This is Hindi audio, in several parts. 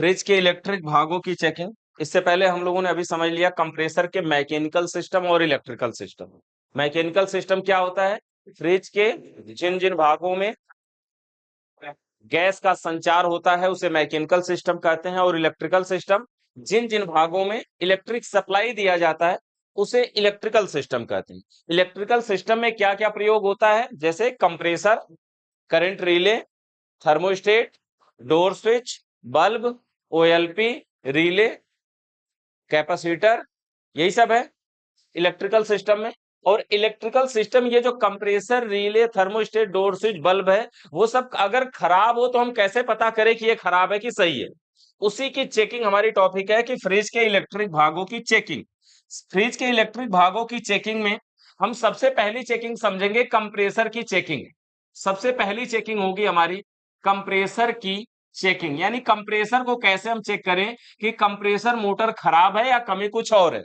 फ्रिज के इलेक्ट्रिक भागों की चेकिंग। इससे पहले हम लोगों ने अभी समझ लिया कंप्रेसर के मैकेनिकल सिस्टम और इलेक्ट्रिकल सिस्टम। मैकेनिकल सिस्टम क्या होता है? फ्रिज के जिन जिन भागों में गैस का संचार होता है उसे मैकेनिकल सिस्टम कहते हैं, और इलेक्ट्रिकल सिस्टम जिन जिन भागों में इलेक्ट्रिक सप्लाई दिया जाता है उसे इलेक्ट्रिकल सिस्टम कहते हैं। इलेक्ट्रिकल सिस्टम में क्या क्या प्रयोग होता है? जैसे compressor, current relay, thermostat, door switch, bulb, OLP, relay, capacitor, यही सब है इलेक्ट्रिकल सिस्टम में। और इलेक्ट्रिकल सिस्टम ये जो compressor, relay, thermostat, door switch, bulb है, वो सब अगर खराब हो तो हम कैसे पता करें कि ये खराब है कि सही है? उसी की चेकिंग हमारी टॉपिक है कि फ्रिज के इलेक्ट्रिक भागों की चेकिंग। फ्रिज के इलेक्ट्रिक भागों की चेकिंग में हम सबसे पहली चेकिंग समझेंगे कंप्रेसर की चेकिंग। सबसे पहली चेकिंग होगी हमारी कंप्रेसर की चेकिंग, यानी कंप्रेसर को कैसे हम चेक करें कि कंप्रेसर मोटर खराब है या कमी कुछ और है।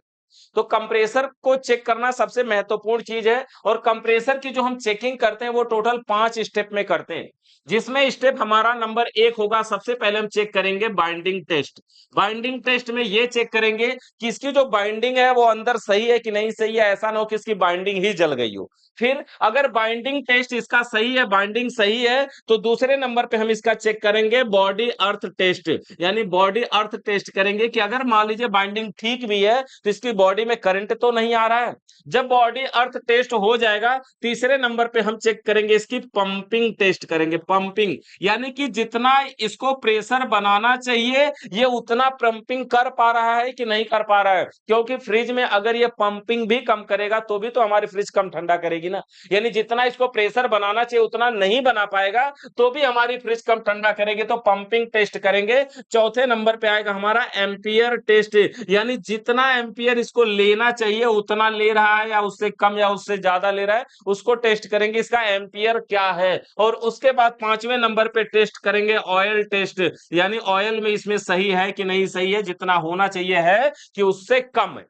तो कंप्रेसर को चेक करना सबसे महत्वपूर्ण चीज है, और कंप्रेसर की जो हम चेकिंग करते हैं वो टोटल 5 स्टेप में करते हैं। जिसमें स्टेप हमारा नंबर 1 होगा, सबसे पहले हम चेक करेंगे बाइंडिंग टेस्ट। बाइंडिंग टेस्ट में ये चेक करेंगे कि इसकी जो बाइंडिंग है वो अंदर सही है कि नहीं सही है, ऐसा ना हो कि इसकी बाइंडिंग ही जल गई हो। फिर अगर बाइंडिंग टेस्ट इसका सही है, बाइंडिंग सही है, तो दूसरे नंबर पे हम इसका चेक करेंगे बॉडी अर्थ टेस्ट। यानी बॉडी अर्थ टेस्ट करेंगे कि अगर मान लीजिए बाइंडिंग ठीक भी है तो इसकी बॉडी में करंट तो नहीं आ रहा है। जब बॉडी अर्थ टेस्ट हो जाएगा, तीसरे नंबर पे हम चेक करेंगे इसकी पंपिंग टेस्ट करेंगे। पंपिंग यानी कि जितना इसको प्रेशर बनाना चाहिए ये उतना पंपिंग कर पा रहा है कि नहीं कर पा रहा है, क्योंकि फ्रिज में अगर ये पंपिंग भी कम करेगा तो भी तो हमारी फ्रिज कम ठंडा करेगी ना। यानी जितना इसको प्रेशर बनाना चाहिए उतना नहीं बना पाएगा तो भी हमारी फ्रिज कम ठंडा करेगी, तो पंपिंग टेस्ट करेंगे। चौथे नंबर पे आएगा हमारा एम्पियर टेस्ट, यानी जितना एम्पियर इसको लेना चाहिए उतना ले रहा है या उससे कम या उससे ज्यादा ले रहा है, उसको टेस्ट करेंगे, इसका एम्पियर क्या है। और उसके बाद 5वें नंबर पे टेस्ट करेंगे ऑयल टेस्ट, यानी ऑयल में इसमें सही है कि नहीं सही है, जितना होना चाहिए है कि उससे कम है।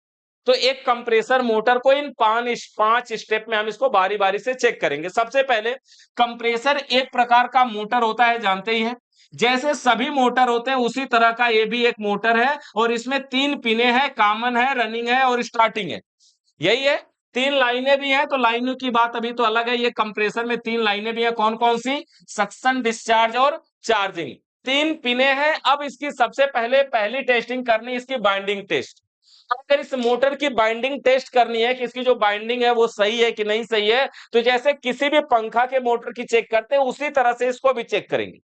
तो एक कंप्रेसर मोटर को इन 5 स्टेप में हम इसको बारी बारी से चेक करेंगे। सबसे पहले कंप्रेसर एक प्रकार का मोटर होता है, जानते ही हैं। जैसे सभी मोटर होते हैं उसी तरह का ये भी एक मोटर है, और इसमें 3 पिने हैं, कॉमन है, रनिंग है और स्टार्टिंग है। यही है। 3 लाइनें भी हैं, तो लाइनों की बात अभी तो अलग है। ये कंप्रेसर में 3 लाइनें भी हैं, कौन कौन सी? सक्शन, डिस्चार्ज और चार्जिंग। 3 पिने हैं। अब इसकी सबसे पहले पहली टेस्टिंग करनी है इसकी बाइंडिंग टेस्ट। अगर इस मोटर की बाइंडिंग टेस्ट करनी है कि इसकी जो बाइंडिंग है वो सही है कि नहीं सही है, तो जैसे किसी भी पंखा के मोटर की चेक करते हैं उसी तरह से इसको भी चेक करेंगे।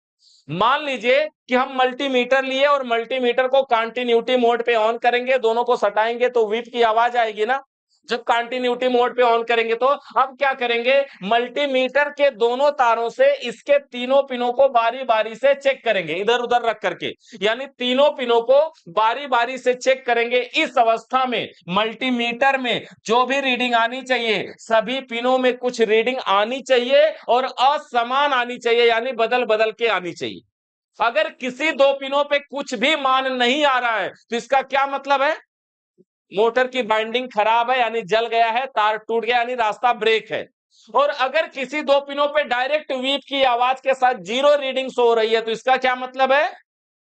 मान लीजिए कि हम मल्टीमीटर लिए और मल्टीमीटर को कंटिन्यूटी मोड पे ऑन करेंगे, दोनों को सटाएंगे तो बीप की आवाज आएगी ना। जब कंटिन्यूटी मोड पे ऑन करेंगे तो अब क्या करेंगे, मल्टीमीटर के दोनों तारों से इसके तीनों पिनों को बारी बारी से चेक करेंगे, इधर उधर रख करके, यानी तीनों पिनों को बारी बारी से चेक करेंगे। इस अवस्था में मल्टीमीटर में जो भी रीडिंग आनी चाहिए, सभी पिनों में कुछ रीडिंग आनी चाहिए और असमान आनी चाहिए, यानी बदल बदल के आनी चाहिए। अगर किसी 2 पिनों पे कुछ भी मान नहीं आ रहा है तो इसका क्या मतलब है? मोटर की बाइंडिंग खराब है, यानी जल गया है, तार टूट गया, यानी रास्ता ब्रेक है। और अगर किसी 2 पिनों पे डायरेक्ट वीप की आवाज के साथ 0 रीडिंग शो हो रही है तो इसका क्या मतलब है?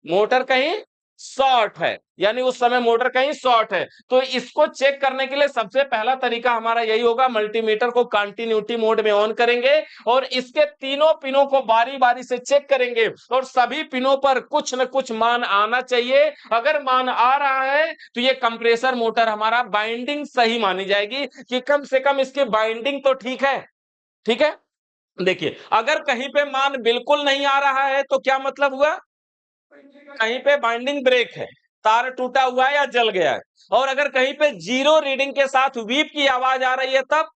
मोटर कहीं शॉर्ट है, यानी उस समय मोटर कहीं शॉर्ट है। तो इसको चेक करने के लिए सबसे पहला तरीका हमारा यही होगा, मल्टीमीटर को कंटिन्यूटी मोड में ऑन करेंगे और इसके तीनों पिनों को बारी बारी से चेक करेंगे, और सभी पिनों पर कुछ न कुछ मान आना चाहिए। अगर मान आ रहा है तो ये कंप्रेसर मोटर हमारा बाइंडिंग सही मानी जाएगी कि कम से कम इसकी बाइंडिंग तो ठीक है। ठीक है, देखिए अगर कहीं पे मान बिल्कुल नहीं आ रहा है तो क्या मतलब हुआ? कहीं पे बाइंडिंग ब्रेक है, तार टूटा हुआ है या जल गया है। और अगर कहीं पे 0 रीडिंग के साथ वीप की आवाज आ रही है तब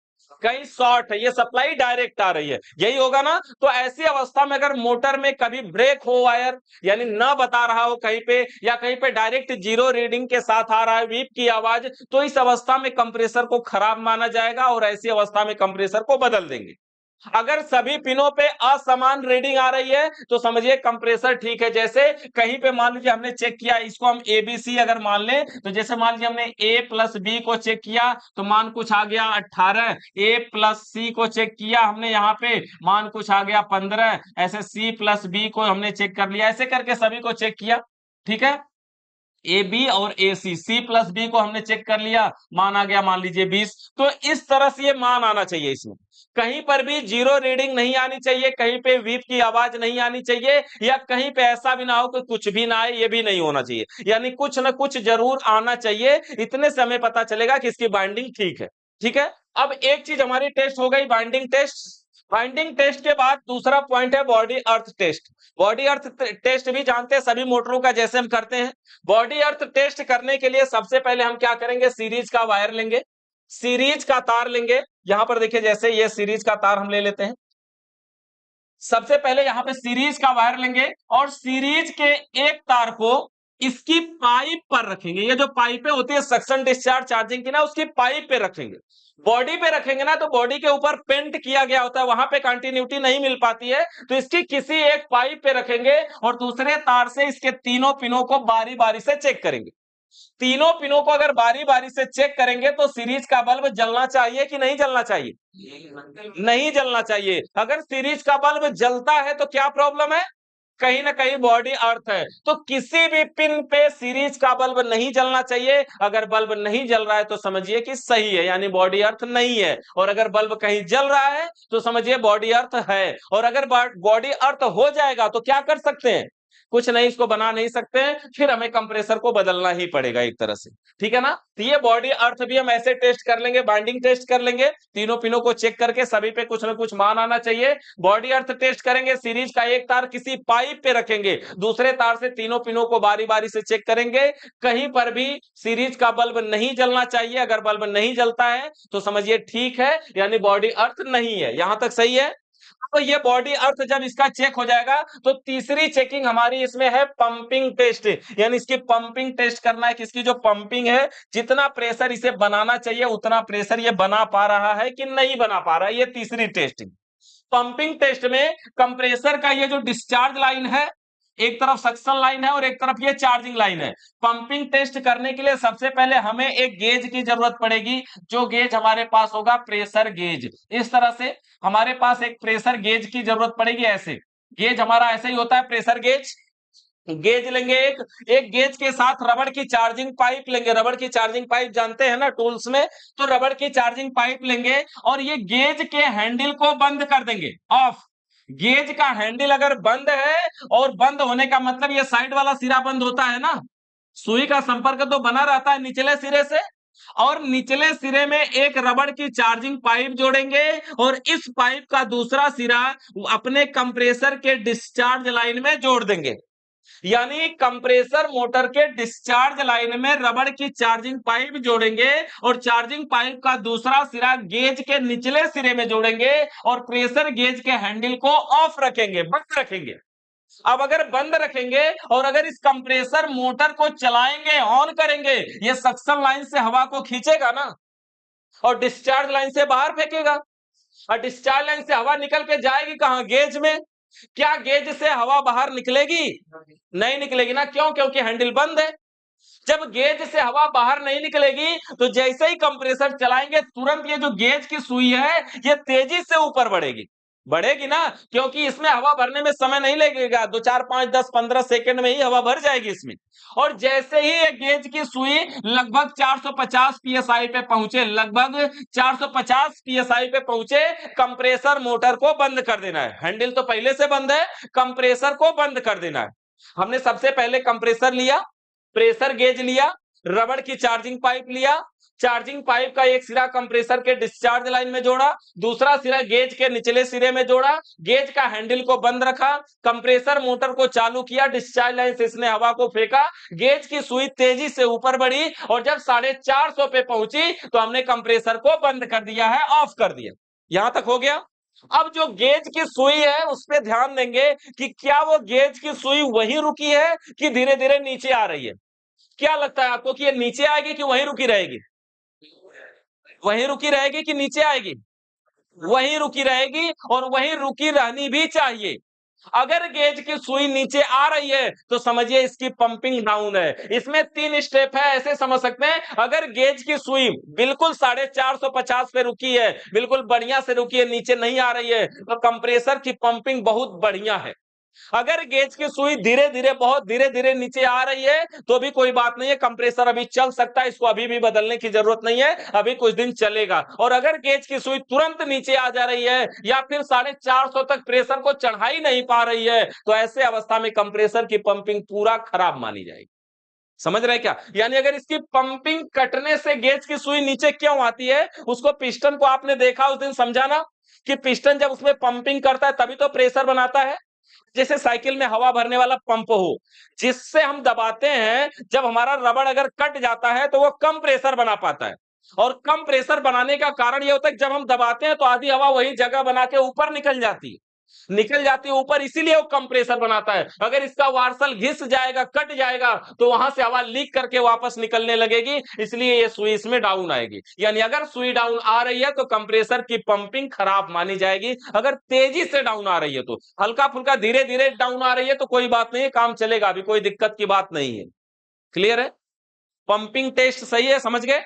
कहीं शॉर्ट है, ये सप्लाई डायरेक्ट आ रही है, यही होगा ना। तो ऐसी अवस्था में अगर मोटर में कभी ब्रेक हो वायर, यानी ना बता रहा हो कहीं पे, या कहीं पे डायरेक्ट 0 रीडिंग के साथ आ रहा है वीप की आवाज, तो इस अवस्था में कंप्रेसर को खराब माना जाएगा और ऐसी अवस्था में कंप्रेसर को बदल देंगे। अगर सभी पिनों पे असमान रीडिंग आ रही है तो समझिए कंप्रेसर ठीक है। जैसे कहीं पे मान लीजिए हमने चेक किया, इसको हम एबीसी अगर मान लें, तो जैसे मान लीजिए हमने ए प्लस बी को चेक किया तो मान कुछ आ गया 18, ए प्लस सी को चेक किया हमने यहाँ पे मान कुछ आ गया 15, ऐसे सी प्लस बी को हमने चेक कर लिया, ऐसे करके सभी को चेक किया। ठीक है, ए बी और ए सी, सी प्लस बी को हमने चेक कर लिया, मान आ गया मान लीजिए 20। तो इस तरह से ये मान आना चाहिए, इसमें कहीं पर भी जीरो रीडिंग नहीं आनी चाहिए, कहीं पे वीप की आवाज नहीं आनी चाहिए, या कहीं पे ऐसा भी ना हो कि कुछ भी ना आए, ये भी नहीं होना चाहिए, यानी कुछ ना कुछ जरूर आना चाहिए। इतने से हमें पता चलेगा कि इसकी बाइंडिंग ठीक है। ठीक है, अब एक चीज हमारी टेस्ट हो गई, बाइंडिंग टेस्ट। बाइंडिंग टेस्ट के बाद दूसरा पॉइंट है body earth test. Body earth test भी जानते हैं सभी मोटरों का, जैसे हम करते हैं। बॉडी अर्थ टेस्ट करने के लिए सबसे पहले हम क्या करेंगे, सीरीज का वायर लेंगे, सीरीज का तार लेंगे। यहां पर देखिए, जैसे ये सीरीज का तार हम ले लेते हैं। सबसे पहले यहां पे सीरीज का वायर लेंगे और सीरीज के एक तार को इसकी पाइप पर रखेंगे। ये जो पाइपें होती है सक्शन डिस्चार्ज चार्जिंग की ना, उसकी पाइप पे रखेंगे। बॉडी पे रखेंगे ना, तो बॉडी के ऊपर पेंट किया गया होता है, वहां पे कंटिन्यूटी नहीं मिल पाती है, तो इसकी किसी एक पाइप पे रखेंगे और दूसरे तार से इसके तीनों पिनों को बारी बारी से चेक करेंगे। तीनों पिनों को अगर बारी बारी से चेक करेंगे तो सीरीज का बल्ब जलना चाहिए कि नहीं जलना चाहिए? नहीं जलना चाहिए। अगर सीरीज का बल्ब जलता है तो क्या प्रॉब्लम है? कहीं ना कहीं बॉडी अर्थ है। तो किसी भी पिन पे सीरीज का बल्ब नहीं जलना चाहिए। अगर बल्ब नहीं जल रहा है तो समझिए कि सही है, यानी बॉडी अर्थ नहीं है। और अगर बल्ब कहीं जल रहा है तो समझिए बॉडी अर्थ है। और अगर बॉडी अर्थ हो जाएगा तो क्या कर सकते हैं? कुछ नहीं, इसको बना नहीं सकते हैं, फिर हमें कंप्रेसर को बदलना ही पड़ेगा एक तरह से। ठीक है ना? तो ये बॉडी अर्थ भी हम ऐसे टेस्ट कर लेंगे, बाइंडिंग टेस्ट कर लेंगे, तीनों पिनों को चेक करके सभी पे कुछ ना कुछ मान आना चाहिए। बॉडी अर्थ टेस्ट करेंगे, सीरीज का एक तार किसी पाइप पे रखेंगे, दूसरे तार से तीनों पिनों को बारी बारी से चेक करेंगे, कहीं पर भी सीरीज का बल्ब नहीं जलना चाहिए। अगर बल्ब नहीं जलता है तो समझिए ठीक है, यानी बॉडी अर्थ नहीं है। यहां तक सही है? तो ये बॉडी अर्थ जब इसका चेक हो जाएगा तो तीसरी चेकिंग हमारी इसमें है पंपिंग टेस्ट, यानी इसकी पंपिंग टेस्ट करना है कि इसकी जो पंपिंग है, जितना प्रेशर इसे बनाना चाहिए उतना प्रेशर ये बना पा रहा है कि नहीं बना पा रहा है। ये तीसरी टेस्टिंग। पंपिंग टेस्ट में कंप्रेसर का ये जो डिस्चार्ज लाइन है, एक तरफ सक्शन लाइन है और एक तरफ ये चार्जिंग लाइन है। पंपिंग टेस्ट करने के लिए सबसे पहले हमें एक गेज की जरूरत पड़ेगी, जो गेज हमारे पास होगा प्रेशर गेज। इस तरह से हमारे पास एक प्रेशर गेज की जरूरत पड़ेगी। ऐसे गेज हमारा ऐसे ही होता है, प्रेशर गेज। गेज लेंगे एक, एक गेज के साथ रबड़ की चार्जिंग पाइप लेंगे। रबड़ की चार्जिंग पाइप जानते हैं ना टूल्स में, तो रबड़ की चार्जिंग पाइप लेंगे और ये गेज के हैंडल को बंद कर देंगे, ऑफ। गेज का हैंडल अगर बंद है, और बंद होने का मतलब ये साइड वाला सिरा बंद होता है ना, सुई का संपर्क तो बना रहता है निचले सिरे से, और निचले सिरे में एक रबड़ की चार्जिंग पाइप जोड़ेंगे और इस पाइप का दूसरा सिरा अपने कंप्रेसर के डिस्चार्ज लाइन में जोड़ देंगे। यानी कंप्रेसर मोटर के डिस्चार्ज लाइन में रबड़ की चार्जिंग पाइप जोड़ेंगे और चार्जिंग पाइप का दूसरा सिरा गेज के निचले सिरे में जोड़ेंगे और प्रेशर गेज के हैंडल को ऑफ रखेंगे, बंद रखेंगे। अब अगर बंद रखेंगे और अगर इस कंप्रेसर मोटर को चलाएंगे, ऑन करेंगे, ये सक्शन लाइन से हवा को खींचेगा ना और डिस्चार्ज लाइन से बाहर फेंकेगा। और डिस्चार्ज लाइन से हवा निकल के जाएगी कहां? गेज में। क्या गेज से हवा बाहर निकलेगी? नहीं निकलेगी ना। क्यों? क्योंकि हैंडल बंद है। जब गेज से हवा बाहर नहीं निकलेगी तो जैसे ही कंप्रेसर चलाएंगे तुरंत ये जो गेज की सुई है ये तेजी से ऊपर बढ़ेगी। बढ़ेगी ना, क्योंकि इसमें हवा भरने में समय नहीं लगेगा, 2 4 5 10 15 सेकंड में ही हवा भर जाएगी इसमें। और जैसे ही ये गेज की सुई लगभग 450 पीएसआई पे पहुंचे, लगभग 450 पीएसआई पे पहुंचे, कंप्रेसर मोटर को बंद कर देना है। हैंडल तो पहले से बंद है, कंप्रेसर को बंद कर देना है। हमने सबसे पहले कंप्रेसर लिया, प्रेशर गेज लिया, रबड़ की चार्जिंग पाइप लिया, चार्जिंग पाइप का एक सिरा कंप्रेसर के डिस्चार्ज लाइन में जोड़ा, दूसरा सिरा गेज के निचले सिरे में जोड़ा, गेज का हैंडल को बंद रखा, कंप्रेसर मोटर को चालू किया, डिस्चार्ज लाइन से इसने हवा को फेंका, गेज की सुई तेजी से ऊपर बढ़ी और जब 450 पे पहुंची तो हमने कंप्रेसर को बंद कर दिया है, ऑफ कर दिया। यहां तक हो गया। अब जो गेज की सुई है उस पर ध्यान देंगे कि क्या वो गेज की सुई वहीं रुकी है कि धीरे धीरे नीचे आ रही है। क्या लगता है आपको कि ये नीचे आएगी कि वहीं रुकी रहेगी? वहीं रुकी रहेगी कि नीचे आएगी? वहीं रुकी रहेगी, और वहीं रुकी रहनी भी चाहिए। अगर गेज की सुई नीचे आ रही है तो समझिए इसकी पंपिंग डाउन है। इसमें 3 स्टेप है, ऐसे समझ सकते हैं। अगर गेज की सुई बिल्कुल 450 पे रुकी है, बिल्कुल बढ़िया से रुकी है, नीचे नहीं आ रही है, तो कंप्रेसर की पंपिंग बहुत बढ़िया है। अगर गेज की सुई धीरे धीरे बहुत धीरे धीरे नीचे आ रही है तो भी कोई बात नहीं है, कंप्रेसर अभी चल सकता है, इसको अभी भी बदलने की जरूरत नहीं है, अभी कुछ दिन चलेगा। और अगर गेज की सुई तुरंत नीचे आ जा रही है या फिर 450 तक प्रेशर को चढ़ा ही नहीं पा रही है तो ऐसे अवस्था में कंप्रेसर की पंपिंग पूरा खराब मानी जाएगी। समझ रहे हैं क्या? यानी अगर इसकी पंपिंग कटने से गेज की सुई नीचे क्यों आती है, उसको पिस्टन को आपने देखा उस दिन, समझा ना कि पिस्टन जब उसमें पंपिंग करता है तभी तो प्रेशर बनाता है। जैसे साइकिल में हवा भरने वाला पंप हो, जिससे हम दबाते हैं, जब हमारा रबड़ अगर कट जाता है तो वो कम प्रेशर बना पाता है। और कम प्रेशर बनाने का कारण ये होता है कि जब हम दबाते हैं तो आधी हवा वही जगह बना के ऊपर निकल जाती है ऊपर, इसीलिए वो कम प्रेशर बनाता है। अगर इसका वार्सल घिस जाएगा, कट जाएगा तो वहां से हवा लीक करके वापस निकलने लगेगी, इसलिए ये सुई इसमें डाउन आएगी। यानी अगर सुई डाउन आ रही है तो कंप्रेसर की पंपिंग खराब मानी जाएगी। अगर तेजी से डाउन आ रही है तो, हल्का फुल्का धीरे धीरे डाउन आ रही है तो कोई बात नहीं है, काम चलेगा, अभी कोई दिक्कत की बात नहीं है। क्लियर है? पंपिंग टेस्ट सही है, समझ गए?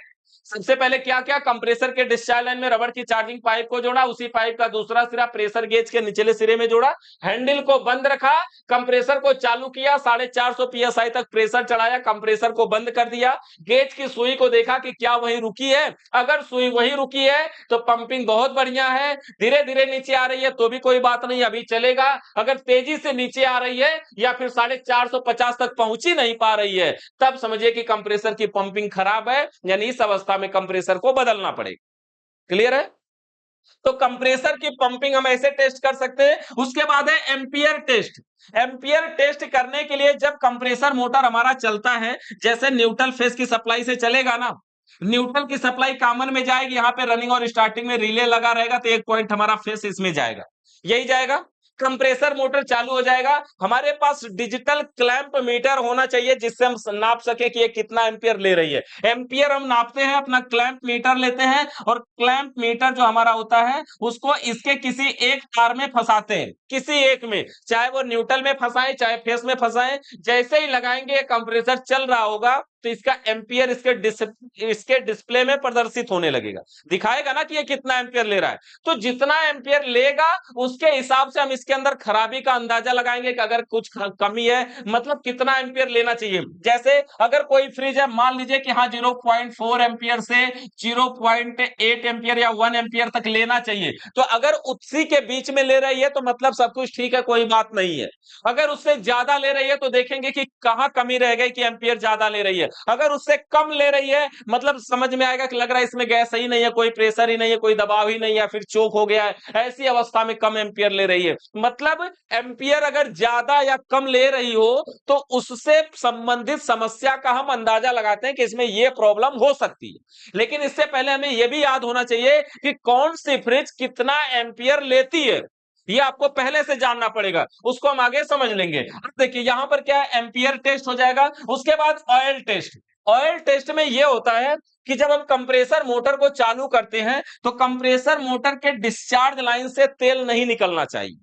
सबसे पहले क्या क्या, कंप्रेसर के डिस्चार्ज लाइन में रबड़ की चार्जिंग पाइप को जोड़ा, उसी पाइप का दूसरा सिरा प्रेशर गेज के निचले सिरे में जोड़ा, हैंडल को बंद रखा, कंप्रेसर को चालू किया, 450 पीएसआई तक प्रेशर चढ़ाया, कंप्रेसर को बंद कर दिया, गेज की सुई को देखा कि क्या वहीं रुकी है। अगर सुई वहीं रुकी है तो पंपिंग बहुत बढ़िया है, धीरे धीरे नीचे आ रही है तो भी कोई बात नहीं, अभी चलेगा। अगर तेजी से नीचे आ रही है या फिर 450 तक पहुंच ही नहीं पा रही है तब समझिए कि कंप्रेसर की पंपिंग खराब है, यानी इस अवस्था में कंप्रेसर को बदलना पड़ेगा। क्लियर है? तो कंप्रेसर की पंपिंग हम ऐसे टेस्ट कर सकते हैं। उसके बाद है एम्पियर टेस्ट। एम्पियर टेस्ट करने के लिए जब कंप्रेसर मोटर हमारा चलता है, जैसे न्यूट्रल फेस की सप्लाई से चलेगा ना, न्यूट्रल की सप्लाई कॉमन में जाएगी, यहाँ पे रनिंग और स्टार्टिंग में रिले लगा रहेगा तो एक पॉइंट हमारा फेस इसमें जाएगा, यही जाएगा। कंप्रेसर मोटर चालू हो जाएगा, हमारे पास डिजिटल क्लैंप मीटर होना चाहिए जिससे हम नाप सके कि ये कितना एम्पियर ले रही है। एम्पियर हम नापते हैं, अपना क्लैंप मीटर लेते हैं और क्लैंप मीटर जो हमारा होता है उसको इसके किसी एक तार में फंसाते हैं, किसी एक में, चाहे वो न्यूट्रल में फंसाएं चाहे फेस में फंसाएं, जैसे ही लगाएंगे कंप्रेसर चल रहा होगा तो इसका एम्पियर इसके डिस्प्ले में प्रदर्शित होने लगेगा, दिखाएगा ना कि ये कितना एम्पियर ले रहा है। तो जितना एम्पियर लेगा उसके हिसाब से हम इसके अंदर खराबी का अंदाजा लगाएंगे कि अगर कुछ कमी है, मतलब कितना एम्पियर लेना चाहिए। जैसे अगर कोई फ्रिज है, मान लीजिए कि हाँ 0.4 एम्पियर से 0.8 एम्पियर या 1 एम्पियर तक लेना चाहिए, तो अगर उसी के बीच में ले रही है तो मतलब सब कुछ ठीक है, कोई बात नहीं है। अगर उससे ज्यादा ले रही है तो देखेंगे कि कहां कमी रह गई कि एम्पियर ज्यादा ले रही है। अगर उससे कम ले रही है मतलब समझ में आएगा कि लग रहा है इसमें गैस ही नहीं है, कोई प्रेशर ही नहीं है, कोई दबाव ही नहीं है, फिर चोक हो गया है, ऐसी अवस्था में कम एम्पियर ले रही है। मतलब एम्पियर अगर ज्यादा या कम ले रही हो तो उससे संबंधित समस्या का हम अंदाजा लगाते हैं कि इसमें यह प्रॉब्लम हो सकती है। लेकिन इससे पहले हमें यह भी याद होना चाहिए कि कौन सी फ्रिज कितना एम्पियर लेती है, ये आपको पहले से जानना पड़ेगा, उसको हम आगे समझ लेंगे। अब देखिए यहां पर क्या है, एम्पियर टेस्ट हो जाएगा। उसके बाद ऑयल टेस्ट। ऑयल टेस्ट में यह होता है कि जब हम कंप्रेसर मोटर को चालू करते हैं तो कंप्रेसर मोटर के डिस्चार्ज लाइन से तेल नहीं निकलना चाहिए।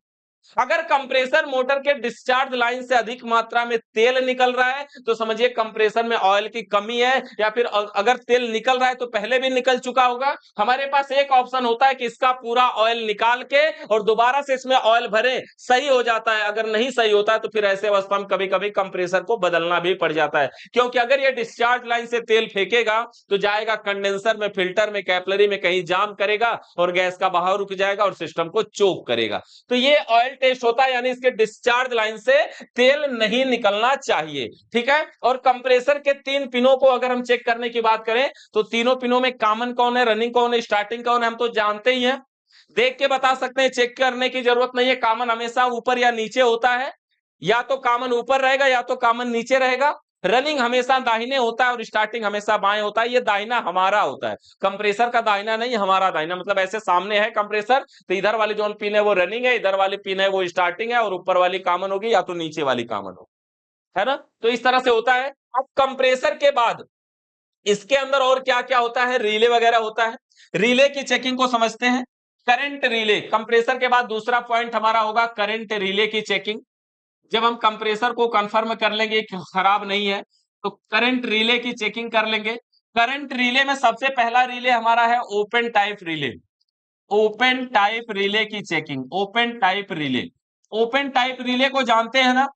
अगर कंप्रेसर मोटर के डिस्चार्ज लाइन से अधिक मात्रा में तेल निकल रहा है तो समझिए कंप्रेसर में ऑयल की कमी है, या फिर अगर तेल निकल रहा है तो पहले भी निकल चुका होगा। हमारे पास एक ऑप्शन होता है कि इसका पूरा ऑयल निकाल के और दोबारा से इसमें ऑयल भरे, सही हो जाता है। अगर नहीं सही होता है तो फिर ऐसे अवस्था में कभी कभी कंप्रेसर को बदलना भी पड़ जाता है, क्योंकि अगर ये डिस्चार्ज लाइन से तेल फेंकेगा तो जाएगा कंडेंसर में, फिल्टर में, कैपिलरी में, कहीं जाम करेगा और गैस का बहाव रुक जाएगा और सिस्टम को चोक करेगा। तो ये ऑयल टेस्ट होता है, यानी इसके डिस्चार्ज लाइन से तेल नहीं निकलना चाहिए। ठीक है? और कंप्रेसर के 3 पिनों को अगर हम चेक करने की बात करें तो तीनों पिनों में कॉमन कौन है, रनिंग कौन है, स्टार्टिंग कौन है, हम तो जानते ही हैं, देख के बता सकते हैं, चेक करने की जरूरत नहीं है। कॉमन हमेशा ऊपर या नीचे होता है, या तो कॉमन ऊपर रहेगा या तो कॉमन नीचे रहेगा। रनिंग हमेशा दाहिने होता है और स्टार्टिंग हमेशा बाएं होता है। ये दाहिना हमारा होता है, कंप्रेसर का दाहिना नहीं, हमारा दाहिना। मतलब ऐसे सामने है कंप्रेसर तो इधर वाली जो पिन है वो रनिंग है, इधर वाली पिन है वो स्टार्टिंग है, और ऊपर वाली कॉमन होगी या तो नीचे वाली कॉमन होगी, है ना? तो इस तरह से होता है। अब कंप्रेसर के बाद इसके अंदर और क्या क्या होता है, रिले वगैरह होता है। रिले की चेकिंग को समझते हैं। करंट रिले, कंप्रेसर के बाद दूसरा पॉइंट हमारा होगा करंट रिले की चेकिंग। जब हम कंप्रेसर को कंफर्म कर लेंगे कि खराब नहीं है तो करंट रिले की चेकिंग कर लेंगे। करंट रिले में सबसे पहला रिले हमारा है open type relay. Open type relay की checking, open type relay. Open type relay को जानते हैं ना?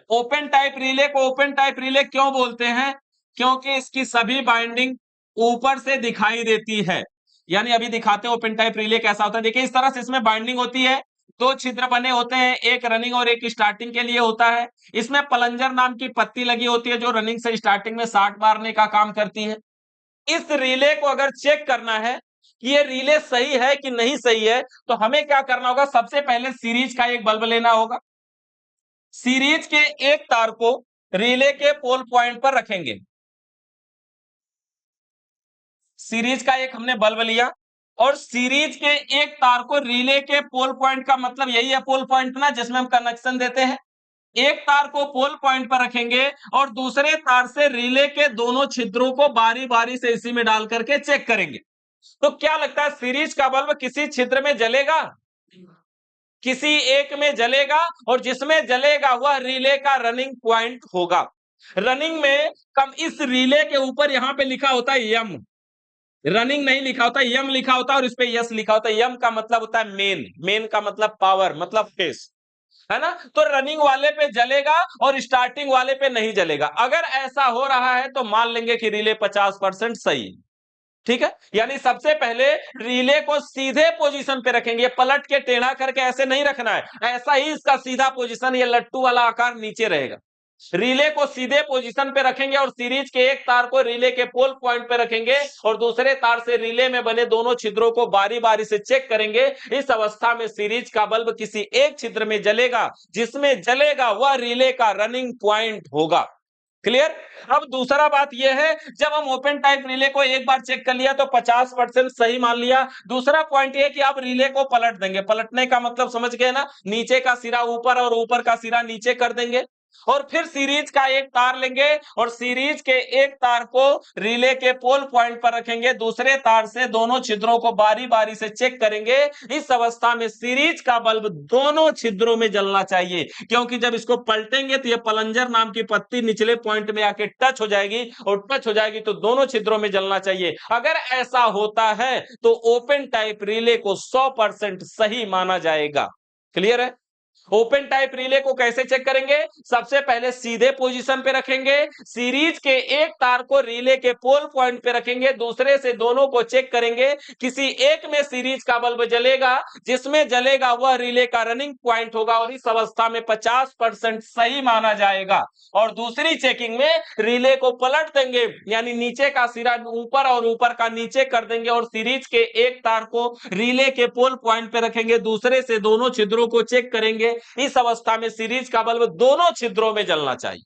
ओपन टाइप रिले को ओपन टाइप रिले क्यों बोलते हैं? क्योंकि इसकी सभी बाइंडिंग ऊपर से दिखाई देती है। यानी अभी दिखाते हैं ओपन टाइप रिले कैसा होता है। देखिए इस तरह से इसमें बाइंडिंग होती है, दो छिद्र बने होते हैं, एक रनिंग और एक स्टार्टिंग के लिए होता है। इसमें प्लंजर नाम की पत्ती लगी होती है जो रनिंग से स्टार्टिंग में शार्ट मारने का काम करती है। इस रिले को अगर चेक करना है कि ये रिले सही है कि नहीं सही है, तो हमें क्या करना होगा? सबसे पहले सीरीज का एक बल्ब लेना होगा। सीरीज के एक तार को रिले के पोल पॉइंट पर रखेंगे। सीरीज का एक हमने बल्ब लिया और सीरीज के एक तार को रिले के पोल पॉइंट का मतलब यही है पोल पॉइंट ना, जिसमें हम कनेक्शन देते हैं। एक तार को पोल पॉइंट पर रखेंगे और दूसरे तार से रिले के दोनों छिद्रों को बारी बारी से इसी में डाल करके चेक करेंगे। तो क्या लगता है, सीरीज का बल्ब किसी छिद्र में जलेगा? किसी एक में जलेगा, और जिसमें जलेगा वह रिले का रनिंग पॉइंट होगा। रनिंग में कम इस रिले के ऊपर यहां पे लिखा होता है यम, रनिंग नहीं लिखा होता, यम लिखा होता है और इस पे यस लिखा होता है। यम का मतलब होता है मेन, मेन का मतलब पावर, मतलब फेस, है ना? तो रनिंग वाले पे जलेगा और स्टार्टिंग वाले पे नहीं जलेगा। अगर ऐसा हो रहा है तो मान लेंगे कि रिले 50% सही है। ठीक है, यानी सबसे पहले रिले को सीधे पोजीशन पे रखेंगे, पलट के टेढ़ा करके ऐसे नहीं रखना है, ऐसा ही इसका सीधा पोजीशन, ये लट्टू वाला आकार नीचे रहेगा। रिले को सीधे पोजीशन पे रखेंगे और सीरीज के एक तार को रिले के पोल पॉइंट पे रखेंगे और दूसरे तार से रिले में बने दोनों छिद्रों को बारी बारी से चेक करेंगे। इस अवस्था में सीरीज का बल्ब किसी एक छिद्र में जलेगा, जिसमें जलेगा वह रिले का रनिंग पॉइंट होगा। क्लियर? अब दूसरा बात यह है, जब हम ओपन टाइप रिले को एक बार चेक कर लिया तो 50% सही मान लिया। दूसरा पॉइंट ये कि अब रिले को पलट देंगे। पलटने का मतलब समझ गए ना? नीचे का सिरा ऊपर और ऊपर का सिरा नीचे कर देंगे और फिर सीरीज का एक तार लेंगे और सीरीज के एक तार को रिले के पोल पॉइंट पर रखेंगे, दूसरे तार से दोनों छिद्रों को बारी बारी से चेक करेंगे। इस अवस्था में सीरीज का बल्ब दोनों छिद्रों में जलना चाहिए, क्योंकि जब इसको पलटेंगे तो ये प्लंजर नाम की पत्ती निचले पॉइंट में आके टच हो जाएगी और टच हो जाएगी तो दोनों छिद्रों में जलना चाहिए। अगर ऐसा होता है तो ओपन टाइप रिले को 100% सही माना जाएगा। क्लियर है? ओपन टाइप रिले को कैसे चेक करेंगे? सबसे पहले सीधे पोजीशन पे रखेंगे, सीरीज के एक तार को रिले के पोल पॉइंट पे रखेंगे, दूसरे से दोनों को चेक करेंगे। किसी एक में सीरीज का बल्ब जलेगा, जिसमें जलेगा वह रिले का रनिंग पॉइंट होगा और इस अवस्था में 50% सही माना जाएगा। और दूसरी चेकिंग में रिले को पलट देंगे, यानी नीचे का सिरा ऊपर और ऊपर का नीचे कर देंगे और सीरीज के एक तार को रिले के पोल पॉइंट पे रखेंगे, दूसरे से दोनों छिद्रों को चेक करेंगे। इस अवस्था में सीरीज का बल्ब दोनों छिद्रों में जलना चाहिए।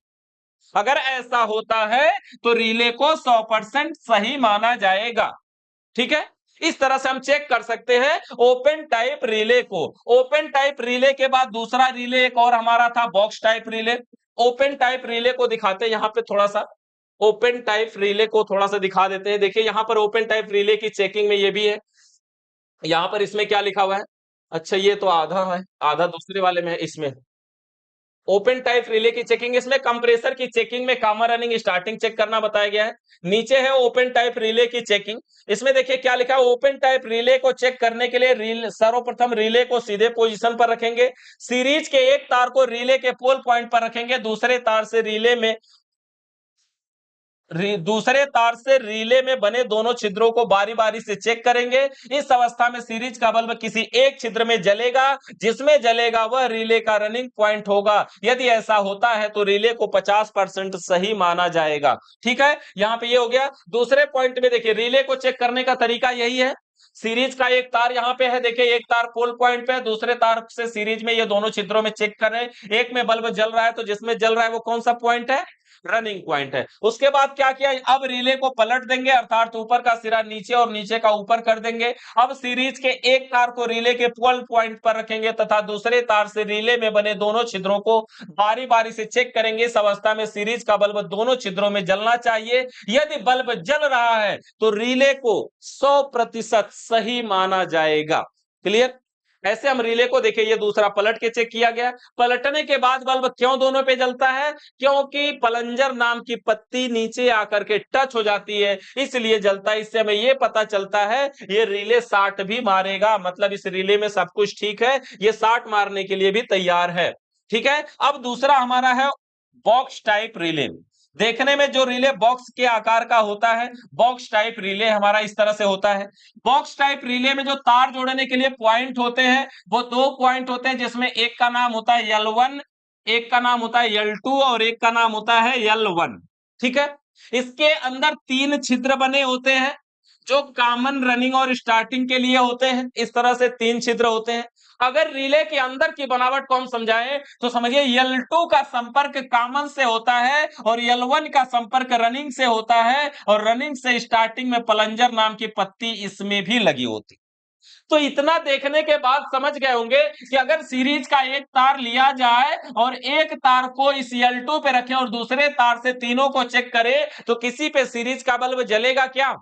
अगर ऐसा होता है तो रिले को 100% सही माना जाएगा। ठीक है, इस तरह से हम चेक कर सकते हैं ओपन टाइप रिले को। ओपन टाइप रिले के बाद दूसरा रिले एक और हमारा था, box type relay. Open type relay को दिखाते हैं यहां पे थोड़ा सा, ओपन टाइप रिले को थोड़ा सा दिखा देते हैं। देखिए यहां पर ओपन टाइप रिले की चेकिंग में ये भी है, यहां पर इसमें क्या लिखा हुआ है? अच्छा ये तो आधा है, आधा दूसरे वाले में है, इसमें ओपन टाइप रिले की चेकिंग, इसमें कंप्रेसर की चेकिंग में कॉमन रनिंग स्टार्टिंग चेक करना बताया गया है। नीचे है ओपन टाइप रिले की चेकिंग, इसमें देखिए क्या लिखा है? ओपन टाइप रिले को चेक करने के लिए सर्वप्रथम रिले को सीधे पोजीशन पर रखेंगे, सीरीज के एक तार को रिले के पोल पॉइंट पर रखेंगे, दूसरे तार से रिले में दूसरे तार से रिले में बने दोनों छिद्रों को बारी बारी से चेक करेंगे। इस अवस्था में सीरीज का बल्ब किसी एक छिद्र में जलेगा, जिसमें जलेगा वह रिले का रनिंग पॉइंट होगा। यदि ऐसा होता है तो रिले को 50% सही माना जाएगा। ठीक है, यहां पे ये हो गया। दूसरे पॉइंट में देखिए रिले को चेक करने का तरीका यही है, सीरीज का एक तार यहां पे है, देखिए एक तार पोल पॉइंट पे है, दूसरे तार से सीरीज में ये दोनों छिद्रों में चेक कर रहे हैं। एक में बल्ब जल रहा है तो जिसमें जल रहा है वो कौन सा पॉइंट है? रनिंग पॉइंट है। उसके बाद क्या किया? अब रिले को पलट देंगे, अर्थात ऊपर का सिरा नीचे और नीचे का ऊपर कर देंगे। अब सीरीज के एक तार को रिले के पोल पॉइंट पर रखेंगे तथा दूसरे तार से रिले में बने दोनों छिद्रों को बारी बारी से चेक करेंगे। इस अवस्था में सीरीज का बल्ब दोनों छिद्रों में जलना चाहिए। यदि बल्ब जल रहा है तो रिले को 100% सही माना जाएगा। क्लियर? ऐसे हम रिले को देखिए, ये दूसरा पलट के चेक किया गया। पलटने के बाद बल्ब क्यों दोनों पे जलता है? क्योंकि प्लंजर नाम की पत्ती नीचे आकर के टच हो जाती है, इसलिए जलता है। इससे हमें ये पता चलता है ये रिले 60 भी मारेगा, मतलब इस रिले में सब कुछ ठीक है, ये 60 मारने के लिए भी तैयार है। ठीक है, अब दूसरा हमारा है बॉक्स टाइप रिले। देखने में जो रिले बॉक्स के आकार का होता है, बॉक्स टाइप रिले हमारा इस तरह से होता है। बॉक्स टाइप रिले में जो तार जोड़ने के लिए पॉइंट होते हैं, वो दो पॉइंट होते हैं, जिसमें एक का नाम होता है L1, एक का नाम होता है L2 और एक का नाम होता है L1। ठीक है, इसके अंदर 3 छिद्र बने होते हैं जो कॉमन रनिंग और स्टार्टिंग के लिए होते हैं। इस तरह से 3 छिद्र होते हैं। अगर रिले के अंदर की बनावट को हम समझाएं तो समझिए L2 का संपर्क कॉमन से होता है और L1 का संपर्क रनिंग से होता है, और रनिंग से स्टार्टिंग में प्लंजर नाम की पत्ती इसमें भी लगी होती। तो इतना देखने के बाद समझ गए होंगे कि अगर सीरीज का एक तार लिया जाए और एक तार को इस L2 पे रखें और दूसरे तार से तीनों को चेक करें, तो किसी पे सीरीज का बल्ब जलेगा क्या?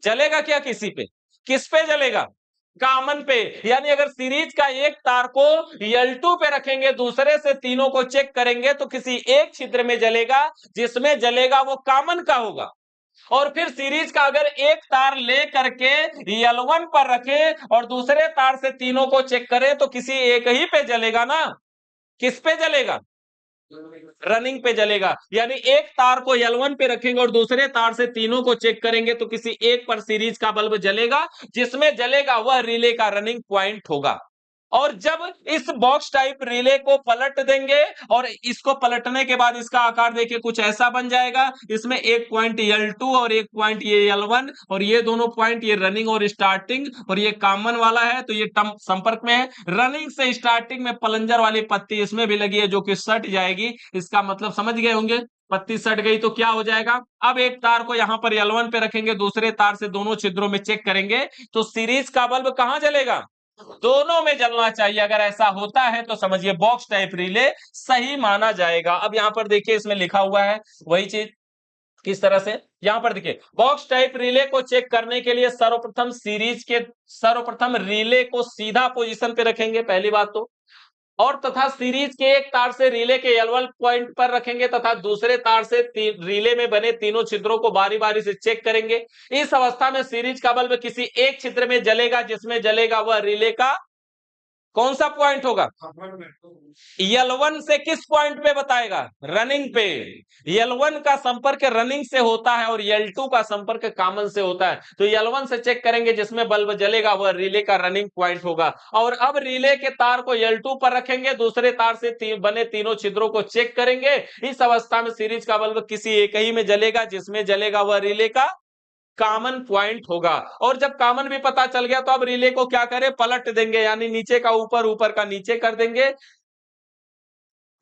जलेगा क्या किसी पे? किस पे जलेगा? कॉमन पे। यानी अगर सीरीज का एक तार को L2 पे रखेंगे, दूसरे से तीनों को चेक करेंगे, तो किसी एक छिद्र में जलेगा, जिसमें जलेगा वो कॉमन का होगा। और फिर सीरीज का अगर एक तार ले करके L1 पर रखे और दूसरे तार से तीनों को चेक करें, तो किसी एक ही पे जलेगा ना। किस पे जलेगा? रनिंग पे जलेगा। यानी एक तार को L1 पे रखेंगे और दूसरे तार से तीनों को चेक करेंगे, तो किसी एक पर सीरीज का बल्ब जलेगा, जिसमें जलेगा वह रिले का रनिंग पॉइंट होगा। और जब इस बॉक्स टाइप रिले को पलट देंगे और इसको पलटने के बाद इसका आकार देखिए कुछ ऐसा बन जाएगा। इसमें एक पॉइंट L2 और एक पॉइंट ये L1, और ये दोनों पॉइंट ये रनिंग और स्टार्टिंग, और ये कॉमन वाला है तो ये टर्म संपर्क में है। रनिंग से स्टार्टिंग में प्लंजर वाली पत्ती इसमें भी लगी है, जो कि सट जाएगी। इसका मतलब समझ गए होंगे, पत्ती सट गई तो क्या हो जाएगा? अब एक तार को यहां पर L1 पे रखेंगे, दूसरे तार से दोनों छिद्रों में चेक करेंगे, तो सीरीज का बल्ब कहां जलेगा? दोनों में जलना चाहिए। अगर ऐसा होता है तो समझिए बॉक्स टाइप रिले सही माना जाएगा। अब यहां पर देखिए इसमें लिखा हुआ है वही चीज, किस तरह से? यहां पर देखिए, बॉक्स टाइप रिले को चेक करने के लिए सर्वप्रथम रिले को सीधा पोजीशन पे रखेंगे, पहली बात तो। और तथा सीरीज के एक तार से रिले के L1 पॉइंट पर रखेंगे तथा दूसरे तार से रिले में बने तीनों छिद्रों को बारी बारी से चेक करेंगे। इस अवस्था में सीरीज का बल्ब किसी एक छिद्र में जलेगा, जिसमें जलेगा वह रिले का कौन सा पॉइंट होगा? L1 से किस पॉइंट पे बताएगा? रनिंग पे। L1 का संपर्क रनिंग से होता है और L2 का संपर्क कॉमन से होता है, तो L1 से चेक करेंगे, जिसमें बल्ब जलेगा वह रिले का रनिंग पॉइंट होगा। और अब रिले के तार को L2 पर रखेंगे, दूसरे तार से बने तीनों छिद्रों को चेक करेंगे। इस अवस्था में सीरीज का बल्ब किसी एक ही में जलेगा, जिसमें जलेगा वह रिले का कॉमन पॉइंट होगा। और जब कॉमन भी पता चल गया, तो अब रिले को क्या करें? पलट देंगे, यानी नीचे का ऊपर, ऊपर का नीचे कर देंगे।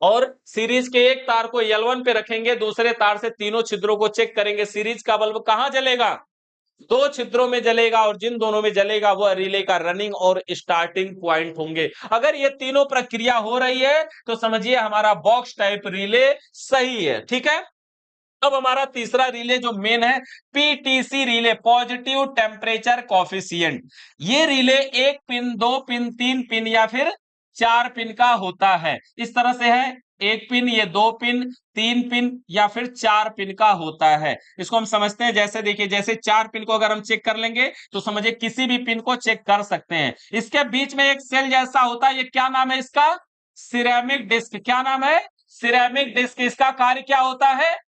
और सीरीज के एक तार को L1 पे रखेंगे, दूसरे तार से तीनों छिद्रों को चेक करेंगे। सीरीज का बल्ब कहां जलेगा? दो छिद्रों में जलेगा, और जिन दोनों में जलेगा वह रिले का रनिंग और स्टार्टिंग पॉइंट होंगे। अगर ये तीनों प्रक्रिया हो रही है तो समझिए हमारा बॉक्स टाइप रिले सही है। ठीक है, अब हमारा तीसरा रिले जो मेन है, PTC relay, positive temperature coefficient. ये रिले 1 पिन, 2 पिन, 3 पिन या फिर 4 पिन का होता है। इस तरह से है, 1 पिन, ये 2 पिन, 3 पिन या फिर 4 पिन का होता है। इसको हम समझते हैं, जैसे देखिए, जैसे 4 पिन को अगर हम चेक कर लेंगे तो समझिए किसी भी पिन को चेक कर सकते हैं। इसके बीच में एक सेल जैसा होता है, ये क्या नाम है इसका? Ceramic disc. क्या नाम है? Ceramic disc. इसका कार्य क्या होता है?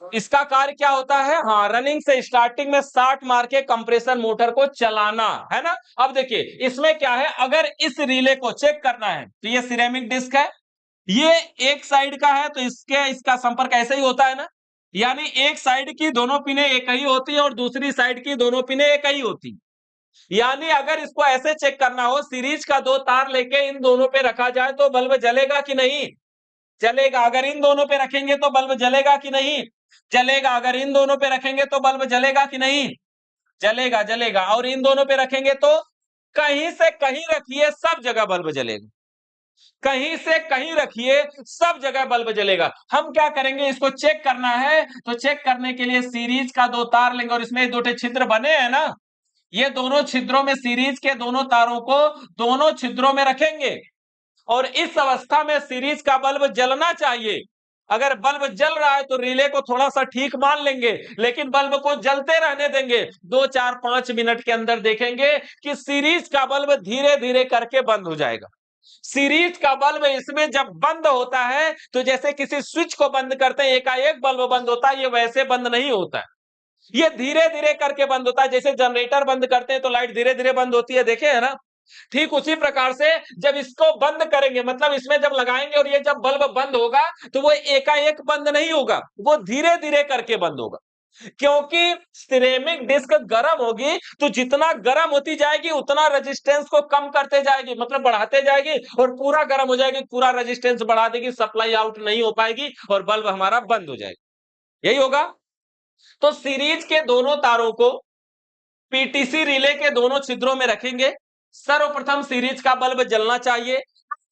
इसका कार्य क्या होता है? हाँ, रनिंग से स्टार्टिंग में 60 मार के कंप्रेसर मोटर को चलाना है ना। अब देखिए इसमें क्या है, अगर इस रिले को चेक करना है तो ये सिरेमिक डिस्क है, ये एक साइड का है, तो इसका संपर्क ऐसे ही होता है ना। यानी एक साइड की दोनों पिने एक ही होती है और दूसरी साइड की दोनों पिने एक ही होती। यानी अगर इसको ऐसे चेक करना हो, सीरीज का 2 तार लेके इन दोनों पे रखा जाए तो बल्ब जलेगा कि नहीं? जलेगा। अगर इन दोनों पे रखेंगे तो बल्ब जलेगा कि नहीं? जलेगा। अगर इन दोनों पे रखेंगे तो बल्ब जलेगा कि नहीं? जलेगा, जलेगा। और इन दोनों पे रखेंगे तो कहीं से कहीं रखिए, सब जगह बल्ब जलेगा। कहीं से कहीं रखिए, सब जगह बल्ब जलेगा। हम क्या करेंगे, इसको चेक करना है तो चेक करने के लिए सीरीज का 2 तार लेंगे और इसमें 2 छिद्र बने हैं ना, ये दोनों छिद्रों में सीरीज के दोनों तारों को दोनों छिद्रों में रखेंगे और इस अवस्था में सीरीज का बल्ब जलना चाहिए। अगर बल्ब जल रहा है तो रिले को थोड़ा सा ठीक मान लेंगे, लेकिन बल्ब को जलते रहने देंगे। 2 4 5 मिनट के अंदर देखेंगे कि सीरीज का बल्ब धीरे धीरे करके बंद हो जाएगा। सीरीज का बल्ब इसमें जब बंद होता है तो जैसे किसी स्विच को बंद करते हैं एकाएक बल्ब बंद होता है, ये वैसे बंद नहीं होता है, ये धीरे धीरे करके बंद होता है। जैसे जनरेटर बंद करते हैं तो लाइट धीरे धीरे बंद होती है, देखे है ना। ठीक उसी प्रकार से जब इसको बंद करेंगे, मतलब इसमें जब लगाएंगे और ये जब बल्ब बंद होगा तो वो एकाएक बंद नहीं होगा, वो धीरे धीरे करके बंद होगा। क्योंकि सिरेमिक डिस्क गर्म होगी तो जितना गर्म होती जाएगी उतना रेजिस्टेंस को कम करते जाएगी, मतलब बढ़ाते जाएगी, और पूरा गर्म हो जाएगी, पूरा रेजिस्टेंस बढ़ा देगी, सप्लाई आउट नहीं हो पाएगी और बल्ब हमारा बंद हो जाएगा। यही होगा। तो सीरीज के दोनों तारों को पीटीसी रिले के दोनों छिद्रों में रखेंगे। सर्वप्रथम सीरीज का बल्ब जलना चाहिए।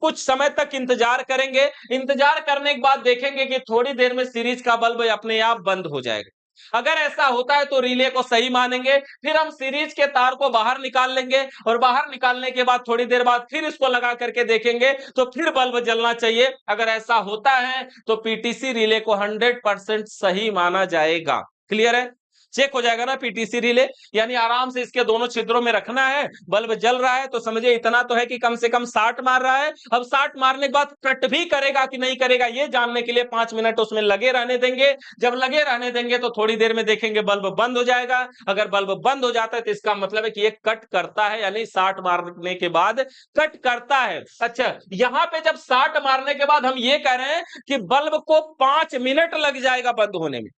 कुछ समय तक इंतजार करेंगे। इंतजार करने के बाद देखेंगे कि थोड़ी देर में सीरीज का बल्ब अपने आप बंद हो जाएगा। अगर ऐसा होता है तो रिले को सही मानेंगे। फिर हम सीरीज के तार को बाहर निकाल लेंगे और बाहर निकालने के बाद थोड़ी देर बाद फिर इसको लगा करके देखेंगे तो फिर बल्ब जलना चाहिए। अगर ऐसा होता है तो पीटीसी रिले को 100% सही माना जाएगा। क्लियर है? चेक हो जाएगा ना पीटीसी रिले। यानी आराम से इसके दोनों छिद्रों में रखना है। बल्ब जल रहा है तो समझिए इतना तो है कि कम से कम 60 मार रहा है। अब 60 मारने के बाद कट भी करेगा कि नहीं करेगा ये जानने के लिए 5 मिनट उसमें लगे रहने देंगे। जब लगे रहने देंगे तो थोड़ी देर में देखेंगे बल्ब बंद हो जाएगा। अगर बल्ब बंद हो जाता है तो इसका मतलब है कि ये कट करता है, यानी 60 मारने के बाद कट करता है। अच्छा, यहां पे जब 60 मारने के बाद हम ये कह रहे हैं कि बल्ब को 5 मिनट लग जाएगा बंद होने में,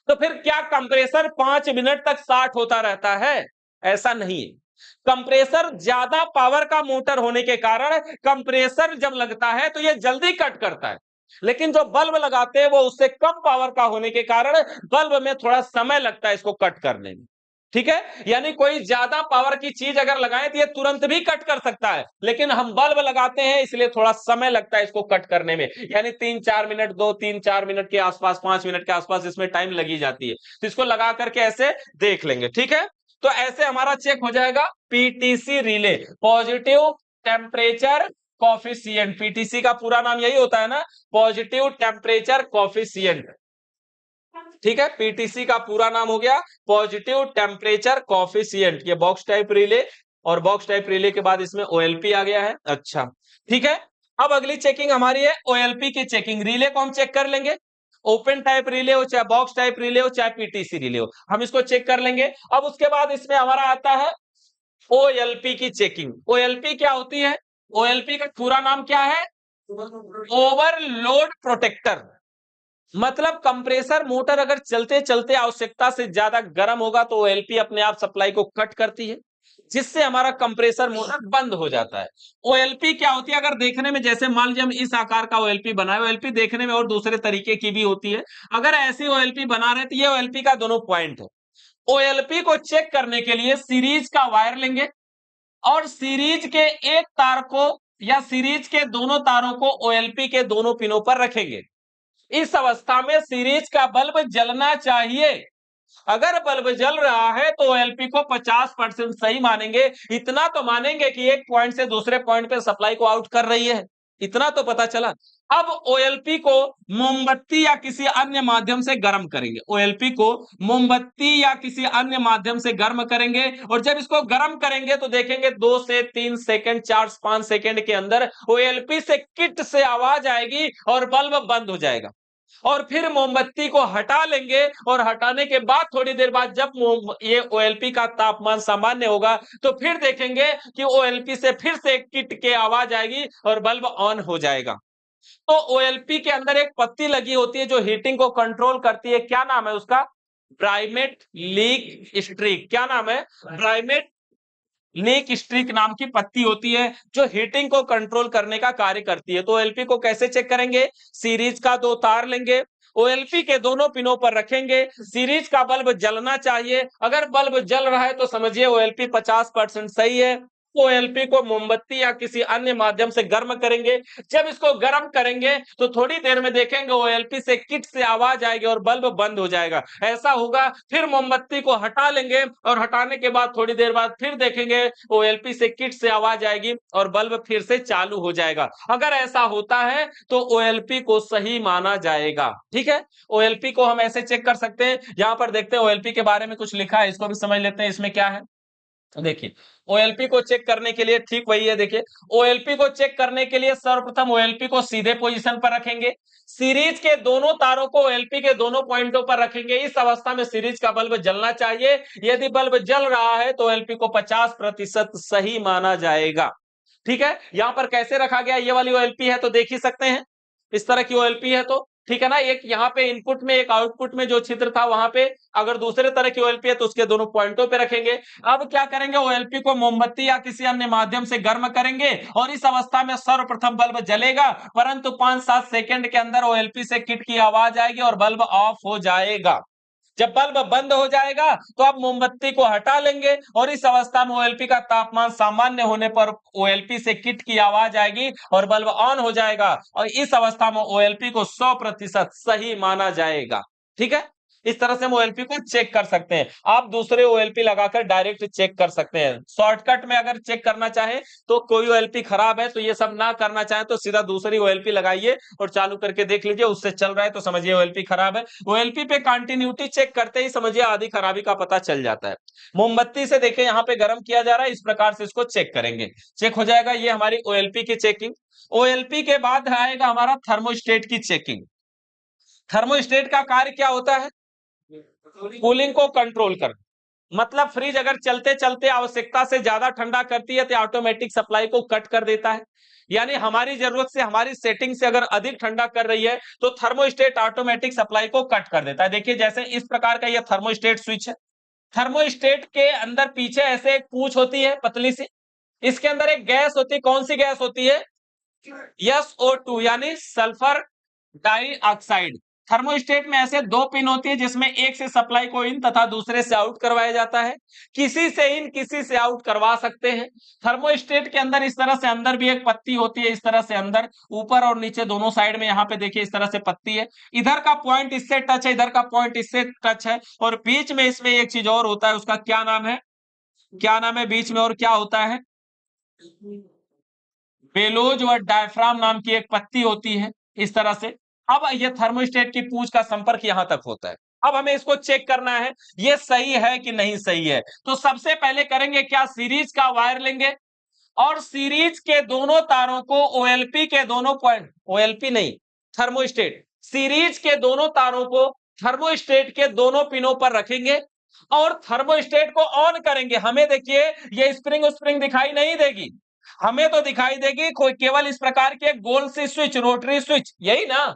तो फिर क्या कंप्रेसर 5 मिनट तक 60 होता रहता है? ऐसा नहीं है। कंप्रेसर ज्यादा पावर का मोटर होने के कारण कंप्रेसर जब लगता है तो यह जल्दी कट करता है, लेकिन जो बल्ब लगाते हैं वो उससे कम पावर का होने के कारण बल्ब में थोड़ा समय लगता है इसको कट करने में। ठीक है, यानी कोई ज्यादा पावर की चीज अगर लगाएं तो ये तुरंत भी कट कर सकता है, लेकिन हम बल्ब लगाते हैं इसलिए थोड़ा समय लगता है इसको कट करने में। यानी 3 4 मिनट, 2 3 4 मिनट के आसपास, 5 मिनट के आसपास इसमें टाइम लगी जाती है। तो इसको लगा करके ऐसे देख लेंगे। ठीक है, तो ऐसे हमारा चेक हो जाएगा PTC relay, positive temperature coefficient. PTC का पूरा नाम यही होता है ना, पॉजिटिव टेम्परेचर कॉफिशिएंट। ठीक है, पीटीसी का पूरा नाम हो गया पॉजिटिव टेम्परेचर कॉफिशिएंट। ये बॉक्स टाइप रिले, और बॉक्स टाइप रिले के बाद इसमें ओएलपी आ गया है। अच्छा, ठीक है। अब अगली चेकिंग हमारी है ओएलपी की चेकिंग। रिले को हम चेक कर लेंगे, ओपन टाइप रिले हो चाहे बॉक्स टाइप रिले हो चाहे पीटीसी रिले हो, हम इसको चेक कर लेंगे। अब उसके बाद इसमें हमारा आता है ओएलपी की चेकिंग। ओएलपी क्या होती है? ओएलपी का पूरा नाम क्या है? Overload protector. मतलब कंप्रेसर मोटर अगर चलते चलते आवश्यकता से ज्यादा गर्म होगा तो ओएलपी अपने आप सप्लाई को कट करती है, जिससे हमारा कंप्रेसर मोटर बंद हो जाता है। ओएलपी क्या होती है? अगर देखने में, जैसे मान लीजिए हम इस आकार का ओएलपी बनाए, ओएलपी देखने में और दूसरे तरीके की भी होती है। अगर ऐसी ओएलपी बना रहे तो ये ओएलपी का दोनों पॉइंट है। ओएलपी को चेक करने के लिए सीरीज का वायर लेंगे और सीरीज के एक तार को या सीरीज के दोनों तारों को ओएलपी के दोनों पिनों पर रखेंगे। इस अवस्था में सीरीज का बल्ब जलना चाहिए। अगर बल्ब जल रहा है तो ओएलपी को 50% सही मानेंगे। इतना तो मानेंगे कि एक पॉइंट से दूसरे पॉइंट पे सप्लाई को आउट कर रही है, इतना तो पता चला। अब ओएलपी को मोमबत्ती या किसी अन्य माध्यम से गर्म करेंगे। ओएलपी को मोमबत्ती या किसी अन्य माध्यम से गर्म करेंगे, और जब इसको गर्म करेंगे तो देखेंगे 2 से 3 सेकंड, 4 से 5 सेकंड के अंदर ओएलपी से किट से आवाज आएगी और बल्ब बंद हो जाएगा। और फिर मोमबत्ती को हटा लेंगे, और हटाने के बाद थोड़ी देर बाद जब ये ओएलपी का तापमान सामान्य होगा तो फिर देखेंगे कि ओएलपी से फिर से किट के आवाज आएगी और बल्ब ऑन हो जाएगा। तो ओएलपी के अंदर एक पत्ती लगी होती है जो हीटिंग को कंट्रोल करती है। क्या नाम है उसका? ब्राइमेट लीक स्ट्रिक। क्या नाम है? ब्राइमेट लीक स्ट्रिक नाम की पत्ती होती है जो हीटिंग को कंट्रोल करने का कार्य करती है। तो ओएलपी को कैसे चेक करेंगे? सीरीज का 2 तार लेंगे, ओएलपी के दोनों पिनों पर रखेंगे, सीरीज का बल्ब जलना चाहिए। अगर बल्ब जल रहा है तो समझिए ओएलपी 50% सही है। ओएलपी को मोमबत्ती या किसी अन्य माध्यम से गर्म करेंगे। जब इसको गर्म करेंगे तो थोड़ी देर में देखेंगे ओएलपी से किट से आवाज आएगी और बल्ब बंद हो जाएगा। ऐसा होगा, फिर मोमबत्ती को हटा लेंगे और हटाने के बाद थोड़ी देर बाद फिर देखेंगे ओएलपी से किट से आवाज आएगी और बल्ब फिर से चालू हो जाएगा। अगर ऐसा होता है तो ओएलपी को सही माना जाएगा। ठीक है, ओएलपी को हम ऐसे चेक कर सकते हैं। यहां पर देखते हैं ओएलपी के बारे में कुछ लिखा है, इसको भी समझ लेते हैं इसमें क्या है। देखिए, ओएलपी को चेक करने के लिए ठीक वही है। देखिए, ओएलपी को चेक करने के लिए सर्वप्रथम ओएलपी को सीधे पोजीशन पर रखेंगे। सीरीज के दोनों तारों को ओएलपी के दोनों पॉइंटों पर रखेंगे। इस अवस्था में सीरीज का बल्ब जलना चाहिए। यदि बल्ब जल रहा है तो ओएलपी को 50% सही माना जाएगा। ठीक है, यहां पर कैसे रखा गया, ये वाली ओएलपी है तो देख ही सकते हैं, इस तरह की ओएलपी है तो ठीक है ना। एक यहाँ पे इनपुट में एक आउटपुट में जो छिद्र था वहां पे, अगर दूसरे तरह की ओएलपी है तो उसके दोनों पॉइंटों पे रखेंगे। अब क्या करेंगे, ओएलपी को मोमबत्ती या किसी अन्य माध्यम से गर्म करेंगे और इस अवस्था में सर्वप्रथम बल्ब जलेगा, परंतु 5-7 सेकंड के अंदर ओएलपी से किट की आवाज आएगी और बल्ब ऑफ हो जाएगा। जब बल्ब बंद हो जाएगा तो अब मोमबत्ती को हटा लेंगे और इस अवस्था में ओएलपी का तापमान सामान्य होने पर ओएलपी से किट की आवाज आएगी और बल्ब ऑन हो जाएगा और इस अवस्था में ओएलपी को 100% सही माना जाएगा। ठीक है, इस तरह से हम ओएलपी को चेक कर सकते हैं। आप दूसरे ओएलपी लगाकर डायरेक्ट चेक कर सकते हैं। शॉर्टकट में अगर चेक करना चाहे तो कोई ओएलपी खराब है तो ये सब ना करना चाहे तो सीधा दूसरी ओएलपी लगाइए और चालू करके देख लीजिए, उससे चल रहा है तो समझिए ओएलपी खराब है। ओएलपी पे कंटिन्यूटी चेक करते ही समझिए आधी खराबी का पता चल जाता है। मोमबत्ती से देखिए यहाँ पे गर्म किया जा रहा है, इस प्रकार से इसको चेक करेंगे, चेक हो जाएगा। ये हमारी ओएलपी की चेकिंग। ओएलपी के बाद आएगा हमारा थर्मोस्टेट की चेकिंग। थर्मोस्टेट का कार्य क्या होता है, कूलिंग को कंट्रोल कर, मतलब फ्रिज अगर चलते चलते आवश्यकता से ज्यादा ठंडा करती है तो ऑटोमेटिक सप्लाई को कट कर देता है। यानी हमारी जरूरत से, हमारी सेटिंग से अगर अधिक ठंडा कर रही है तो थर्मोस्टेट ऑटोमेटिक सप्लाई को कट कर देता है। देखिए जैसे इस प्रकार का यह थर्मोस्टेट स्विच है। थर्मोस्टेट के अंदर पीछे ऐसे एक पूंछ होती है पतली सी, इसके अंदर एक गैस होती है। कौन सी गैस होती है, SO2 यानी सल्फर डाइऑक्साइड। थर्मोस्टेट में ऐसे दो पिन होती है जिसमें एक से सप्लाई को इन तथा दूसरे से आउट करवाया जाता है। किसी से इन किसी से आउट करवा सकते हैं। थर्मोस्टेट के अंदर इस तरह से अंदर भी एक पत्ती होती है, इस तरह से अंदर ऊपर और नीचे दोनों साइड में यहाँ पे देखिए इस तरह से पत्ती है। इधर का पॉइंट इससे टच है, इधर का पॉइंट इससे टच है और बीच में इसमें एक चीज और होता है, उसका क्या नाम है, क्या नाम है बीच में और क्या होता है, बेलोज और डायफ्राम नाम की एक पत्ती होती है इस तरह से। अब ये थर्मोस्टेट की पूंछ का संपर्क यहां तक होता है। अब हमें इसको चेक करना है ये सही है कि नहीं सही है। तो सबसे पहले करेंगे क्या, सीरीज का वायर लेंगे और सीरीज के दोनों तारों को ओएलपी के दोनों पॉइंट, ओएलपी नहीं थर्मोस्टेट, सीरीज के दोनों तारों को थर्मोस्टेट के दोनों पिनों पर रखेंगे और थर्मोस्टेट को ऑन करेंगे। हमें देखिए ये स्प्रिंग स्प्रिंग दिखाई नहीं देगी, हमें तो दिखाई देगी कोई केवल इस प्रकार के गोल सी स्विच, रोटरी स्विच, यही ना।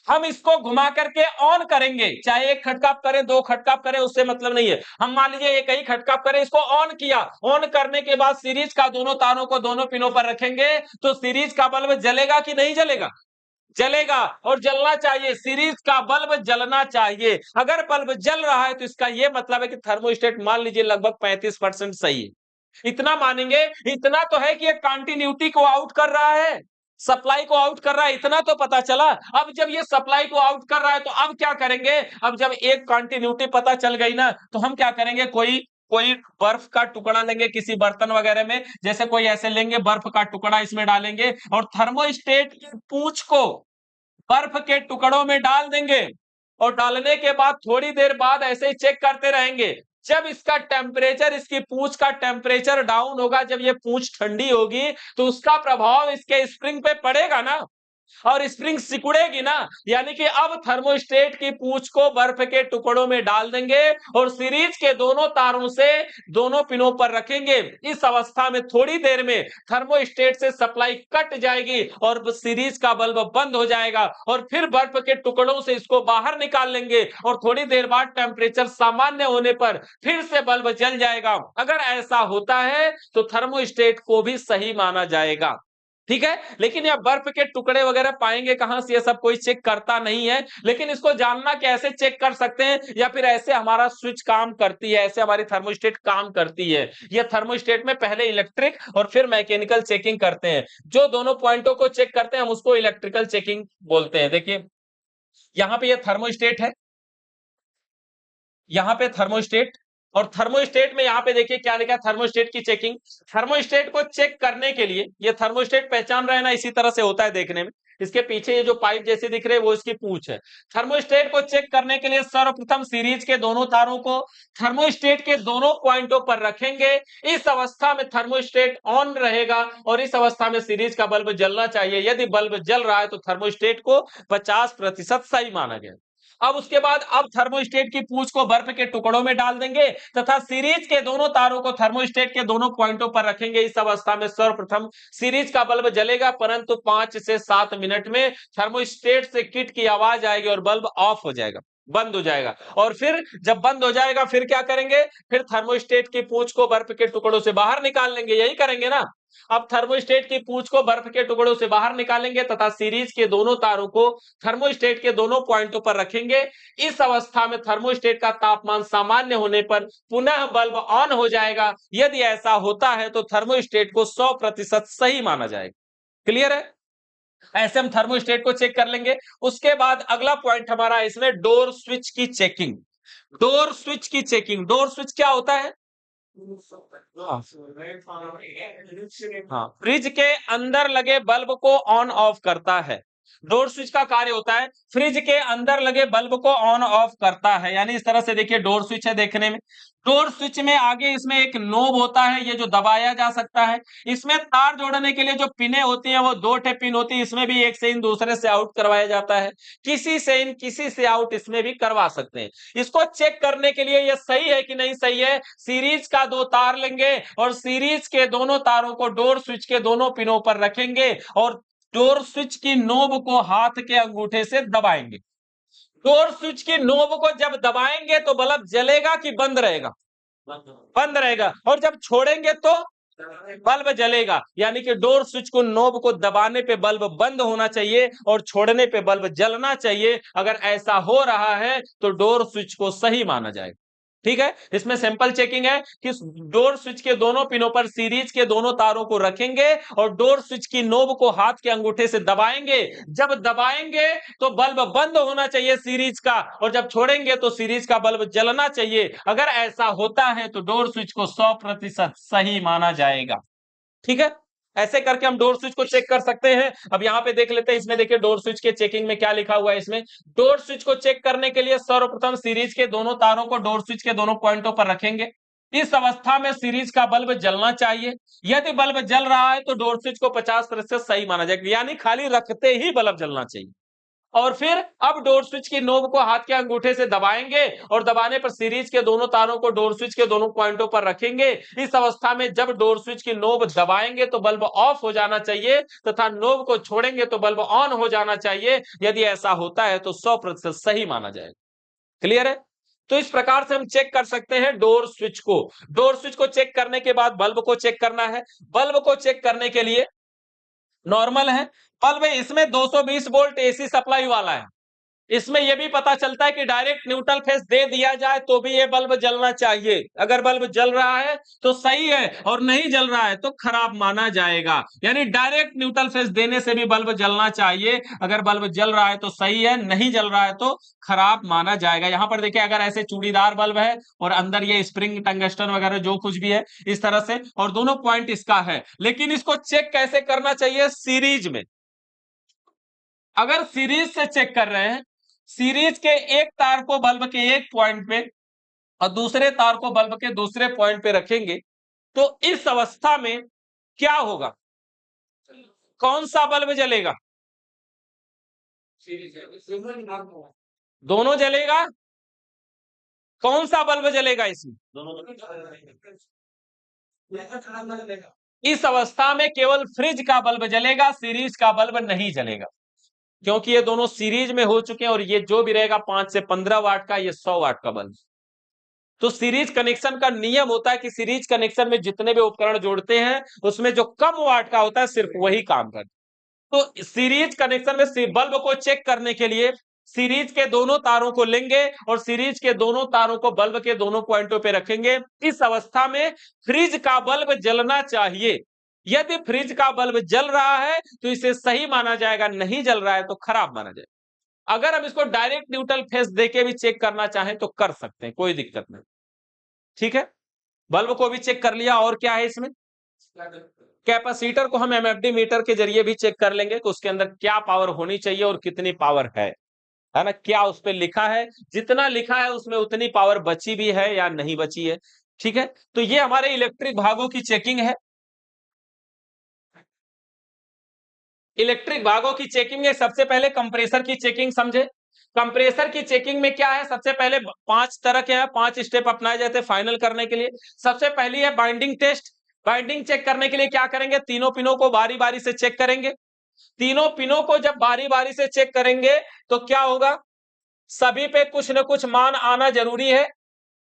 हम इसको घुमा करके ऑन करेंगे, चाहे एक खटकाप करें दो खटकाप करें उससे मतलब नहीं है। हम मान लीजिए एक ही खटकाप करें, इसको ऑन किया, ऑन करने के बाद सीरीज का दोनों तारों को दोनों पिनों पर रखेंगे तो सीरीज का बल्ब जलेगा कि नहीं जलेगा, जलेगा और जलना चाहिए। सीरीज का बल्ब जलना चाहिए। अगर बल्ब जल रहा है तो इसका यह मतलब है कि थर्मोस्टेट मान लीजिए लगभग 35% सही है। इतना मानेंगे, इतना तो है कि ये कंटिन्यूटी को आउट कर रहा है, सप्लाई को आउट कर रहा है, इतना तो पता चला। अब जब ये सप्लाई को आउट कर रहा है तो अब क्या करेंगे, अब जब एक कंटिन्यूटी पता चल गई ना तो हम क्या करेंगे, कोई कोई बर्फ का टुकड़ा लेंगे किसी बर्तन वगैरह में, जैसे कोई ऐसे लेंगे बर्फ का टुकड़ा इसमें डालेंगे और थर्मोस्टेट की पूंछ को बर्फ के टुकड़ों में डाल देंगे और डालने के बाद थोड़ी देर बाद ऐसे ही चेक करते रहेंगे। जब इसका टेम्परेचर, इसकी पूंछ का टेम्परेचर डाउन होगा, जब ये पूंछ ठंडी होगी तो उसका प्रभाव इसके स्प्रिंग पे पड़ेगा ना और स्प्रिंग सिकुड़ेगी ना। यानी कि अब थर्मोस्टेट की पूंछ को बर्फ के टुकड़ों में डाल देंगे और सीरीज के दोनों तारों से दोनों पिनों पर रखेंगे। इस अवस्था में थोड़ी देर में थर्मोस्टेट से सप्लाई कट जाएगी और सीरीज का बल्ब बंद हो जाएगा और फिर बर्फ के टुकड़ों से इसको बाहर निकाल लेंगे और थोड़ी देर बाद टेम्परेचर सामान्य होने पर फिर से बल्ब जल जाएगा। अगर ऐसा होता है तो थर्मोस्टेट को भी सही माना जाएगा। ठीक है। लेकिन यह बर्फ के टुकड़े वगैरह पाएंगे कहां से, ये सब कोई चेक करता नहीं है। लेकिन इसको जानना कि ऐसे चेक कर सकते हैं या फिर ऐसे हमारा स्विच काम करती है, ऐसे हमारी थर्मोस्टेट काम करती है। ये थर्मोस्टेट में पहले इलेक्ट्रिक और फिर मैकेनिकल चेकिंग करते हैं। जो दोनों पॉइंटों को चेक करते हैं हम उसको इलेक्ट्रिकल चेकिंग बोलते हैं। देखिए यहां पे ये थर्मोस्टेट है, यहाँ पे थर्मोस्टेट, और थर्मोस्टेट में यहाँ पे देखिए क्या लिखा है, थर्मोस्टेट की चेकिंग। थर्मोस्टेट को चेक करने के लिए, ये थर्मोस्टेट पहचान रहे हैं ना, इसी तरह से होता है देखने में। इसके पीछे ये जो पाइप जैसे दिख रहे हैं वो इसकी पूंछ है। थर्मोस्टेट को चेक करने के लिए सर्वप्रथम सीरीज के दोनों तारों को थर्मोस्टेट के दोनों पॉइंटों पर रखेंगे। इस अवस्था में थर्मोस्टेट ऑन रहेगा और इस अवस्था में सीरीज का बल्ब जलना चाहिए। यदि बल्ब जल रहा है तो थर्मोस्टेट को 50% सही माना गया। अब उसके बाद अब थर्मोस्टेट की पूंछ को बर्फ के टुकड़ों में डाल देंगे तथा सीरीज के दोनों तारों को थर्मोस्टेट के दोनों पॉइंटों पर रखेंगे। इस अवस्था में सर्वप्रथम सीरीज का बल्ब जलेगा, परंतु 5 से 7 मिनट में थर्मोस्टेट से किट की आवाज आएगी और बल्ब ऑफ हो जाएगा, बंद हो जाएगा। और फिर जब बंद हो जाएगा फिर क्या करेंगे, फिर थर्मोस्टेट की पूंछ को बर्फ के टुकड़ों से बाहर निकाल लेंगे, यही करेंगे ना। अब थर्मोस्टेट की पूंछ को बर्फ के टुकड़ों से बाहर निकालेंगे तथा सीरीज के दोनों तारों को थर्मोस्टेट के दोनों पॉइंटों पर रखेंगे। इस अवस्था में थर्मोस्टेट का तापमान सामान्य होने पर पुनः बल्ब ऑन हो जाएगा। यदि ऐसा होता है तो थर्मोस्टेट को 100% सही माना जाएगा। क्लियर है। ऐसे हम थर्मोस्टेट को चेक कर लेंगे। उसके बाद अगला पॉइंट हमारा इसमें डोर स्विच की चेकिंग। डोर स्विच की चेकिंग, डोर स्विच क्या होता है, हाँ, फ्रिज के अंदर लगे बल्ब को ऑन ऑफ करता है। डोर स्विच का कार्य होता है फ्रिज के अंदर लगे बल्ब को ऑन ऑफ करता है। यानी इस तरह से देखिए डोर स्विच है देखने में। डोर स्विच में आगे इसमें एक नोब होता है, ये जो दबाया जा सकता है। इसमें तार जोड़ने के लिए जो पिने होती हैं वो 2 ठे पिन होती है, इसमें भी एक से इन दूसरे से आउट करवाया जाता है। किसी से इन किसी से आउट इसमें भी करवा सकते हैं। इसको चेक करने के लिए ये सही है कि नहीं सही है, सीरीज का 2 तार लेंगे और सीरीज के दोनों तारों को डोर स्विच के दोनों पिनों पर रखेंगे और डोर स्विच की नोब को हाथ के अंगूठे से दबाएंगे। डोर स्विच की नोब को जब दबाएंगे तो बल्ब जलेगा कि बंद रहेगा, बंद रहेगा, और जब छोड़ेंगे तो बल्ब जलेगा। यानी कि डोर स्विच को नोब को दबाने पे बल्ब बंद होना चाहिए और छोड़ने पे बल्ब जलना चाहिए। अगर ऐसा हो रहा है तो डोर स्विच को सही माना जाएगा। ठीक है। इसमें सिंपल चेकिंग है कि डोर स्विच के दोनों पिनों पर सीरीज के दोनों तारों को रखेंगे और डोर स्विच की नोब को हाथ के अंगूठे से दबाएंगे। जब दबाएंगे तो बल्ब बंद होना चाहिए सीरीज का, और जब छोड़ेंगे तो सीरीज का बल्ब जलना चाहिए। अगर ऐसा होता है तो डोर स्विच को 100% सही माना जाएगा। ठीक है। ऐसे करके हम डोर स्विच को चेक कर सकते हैं। अब यहां पे देख लेते हैं, इसमें देखिए डोर स्विच के चेकिंग में क्या लिखा हुआ है। इसमें डोर स्विच को चेक करने के लिए सर्वप्रथम सीरीज के दोनों तारों को डोर स्विच के दोनों पॉइंटों पर रखेंगे। इस अवस्था में सीरीज का बल्ब जलना चाहिए। यदि बल्ब जल रहा है तो डोर स्विच को 50% सही माना जाएगा, यानी खाली रखते ही बल्ब जलना चाहिए। और फिर अब डोर स्विच की नोब को हाथ के अंगूठे से दबाएंगे और दबाने पर सीरीज के दोनों तारों को डोर स्विच के दोनों पॉइंटों पर रखेंगे। इस अवस्था में जब डोर स्विच की नोब दबाएंगे तो बल्ब ऑफ हो जाना चाहिए तथा नोब को छोड़ेंगे तो बल्ब ऑन हो जाना चाहिए। यदि ऐसा होता है तो 100% सही माना जाएगा। क्लियर है। तो इस प्रकार से हम चेक कर सकते हैं डोर स्विच को। डोर स्विच को चेक करने के बाद बल्ब को चेक करना है। बल्ब को चेक करने के लिए नॉर्मल है बल्ब, इसमें 220 वोल्ट एसी सप्लाई वाला है। इसमें यह भी पता चलता है कि डायरेक्ट न्यूट्रल फेस दे दिया जाए तो भी ये बल्ब जलना चाहिए। अगर बल्ब जल रहा है तो सही है और नहीं जल रहा है तो खराब माना जाएगा। यानी डायरेक्ट न्यूट्रल फेस देने से भी बल्ब जलना चाहिए। अगर बल्ब जल रहा है तो सही है, नहीं जल रहा है तो खराब माना जाएगा। यहां पर देखिए अगर ऐसे चूड़ीदार बल्ब है और अंदर ये स्प्रिंग टंगस्टन वगैरह जो कुछ भी है इस तरह से, और दोनों पॉइंट इसका है, लेकिन इसको चेक कैसे करना चाहिए, सीरीज में। अगर सीरीज से चेक कर रहे हैं, सीरीज के एक तार को बल्ब के एक पॉइंट पे और दूसरे तार को बल्ब के दूसरे पॉइंट पे रखेंगे तो इस अवस्था में क्या होगा, कौन सा बल्ब जलेगा, दोनों जलेगा। कौन सा बल्ब जलेगा इसमें, इस अवस्था में केवल फ्रिज का बल्ब जलेगा, सीरीज का बल्ब नहीं जलेगा, क्योंकि ये दोनों सीरीज में हो चुके हैं और ये जो भी रहेगा 5 से 15 वाट का, ये 100 वाट का बल्ब। तो सीरीज कनेक्शन का नियम होता है कि सीरीज कनेक्शन में जितने भी उपकरण जोड़ते हैं उसमें जो कम वाट का होता है सिर्फ वही काम करता है। तो सीरीज कनेक्शन में बल्ब को चेक करने के लिए सीरीज के दोनों तारों को लेंगे और सीरीज के दोनों तारों को बल्ब के दोनों पॉइंटों पे रखेंगे। इस अवस्था में फ्रिज का बल्ब जलना चाहिए। यदि फ्रिज का बल्ब जल रहा है तो इसे सही माना जाएगा, नहीं जल रहा है तो खराब माना जाएगा। अगर हम इसको डायरेक्ट न्यूट्रल फेस देके भी चेक करना चाहें तो कर सकते हैं, कोई दिक्कत नहीं। ठीक है, बल्ब को भी चेक कर लिया। और क्या है इसमें, कैपेसिटर को हम एमएफडी मीटर के जरिए भी चेक कर लेंगे कि उसके अंदर क्या पावर होनी चाहिए और कितनी पावर है ना, क्या उस पर लिखा है, जितना लिखा है उसमें उतनी पावर बची भी है या नहीं बची है। ठीक है, तो ये हमारे इलेक्ट्रिक भागों की चेकिंग है। इलेक्ट्रिक भागों की चेकिंग में सबसे पहले कंप्रेसर की चेकिंग समझे। कंप्रेसर की चेकिंग में क्या है, सबसे पहले 5 तरह के हैं, 5 स्टेप अपनाए जाते हैं फाइनल करने के लिए। सबसे पहली है बाइंडिंग टेस्ट। बाइंडिंग चेक करने के लिए क्या करेंगे, तीनों पिनों को बारी बारी से चेक करेंगे। तीनों पिनों को जब बारी बारी से चेक करेंगे तो क्या होगा, सभी पे कुछ ना कुछ मान आना जरूरी है।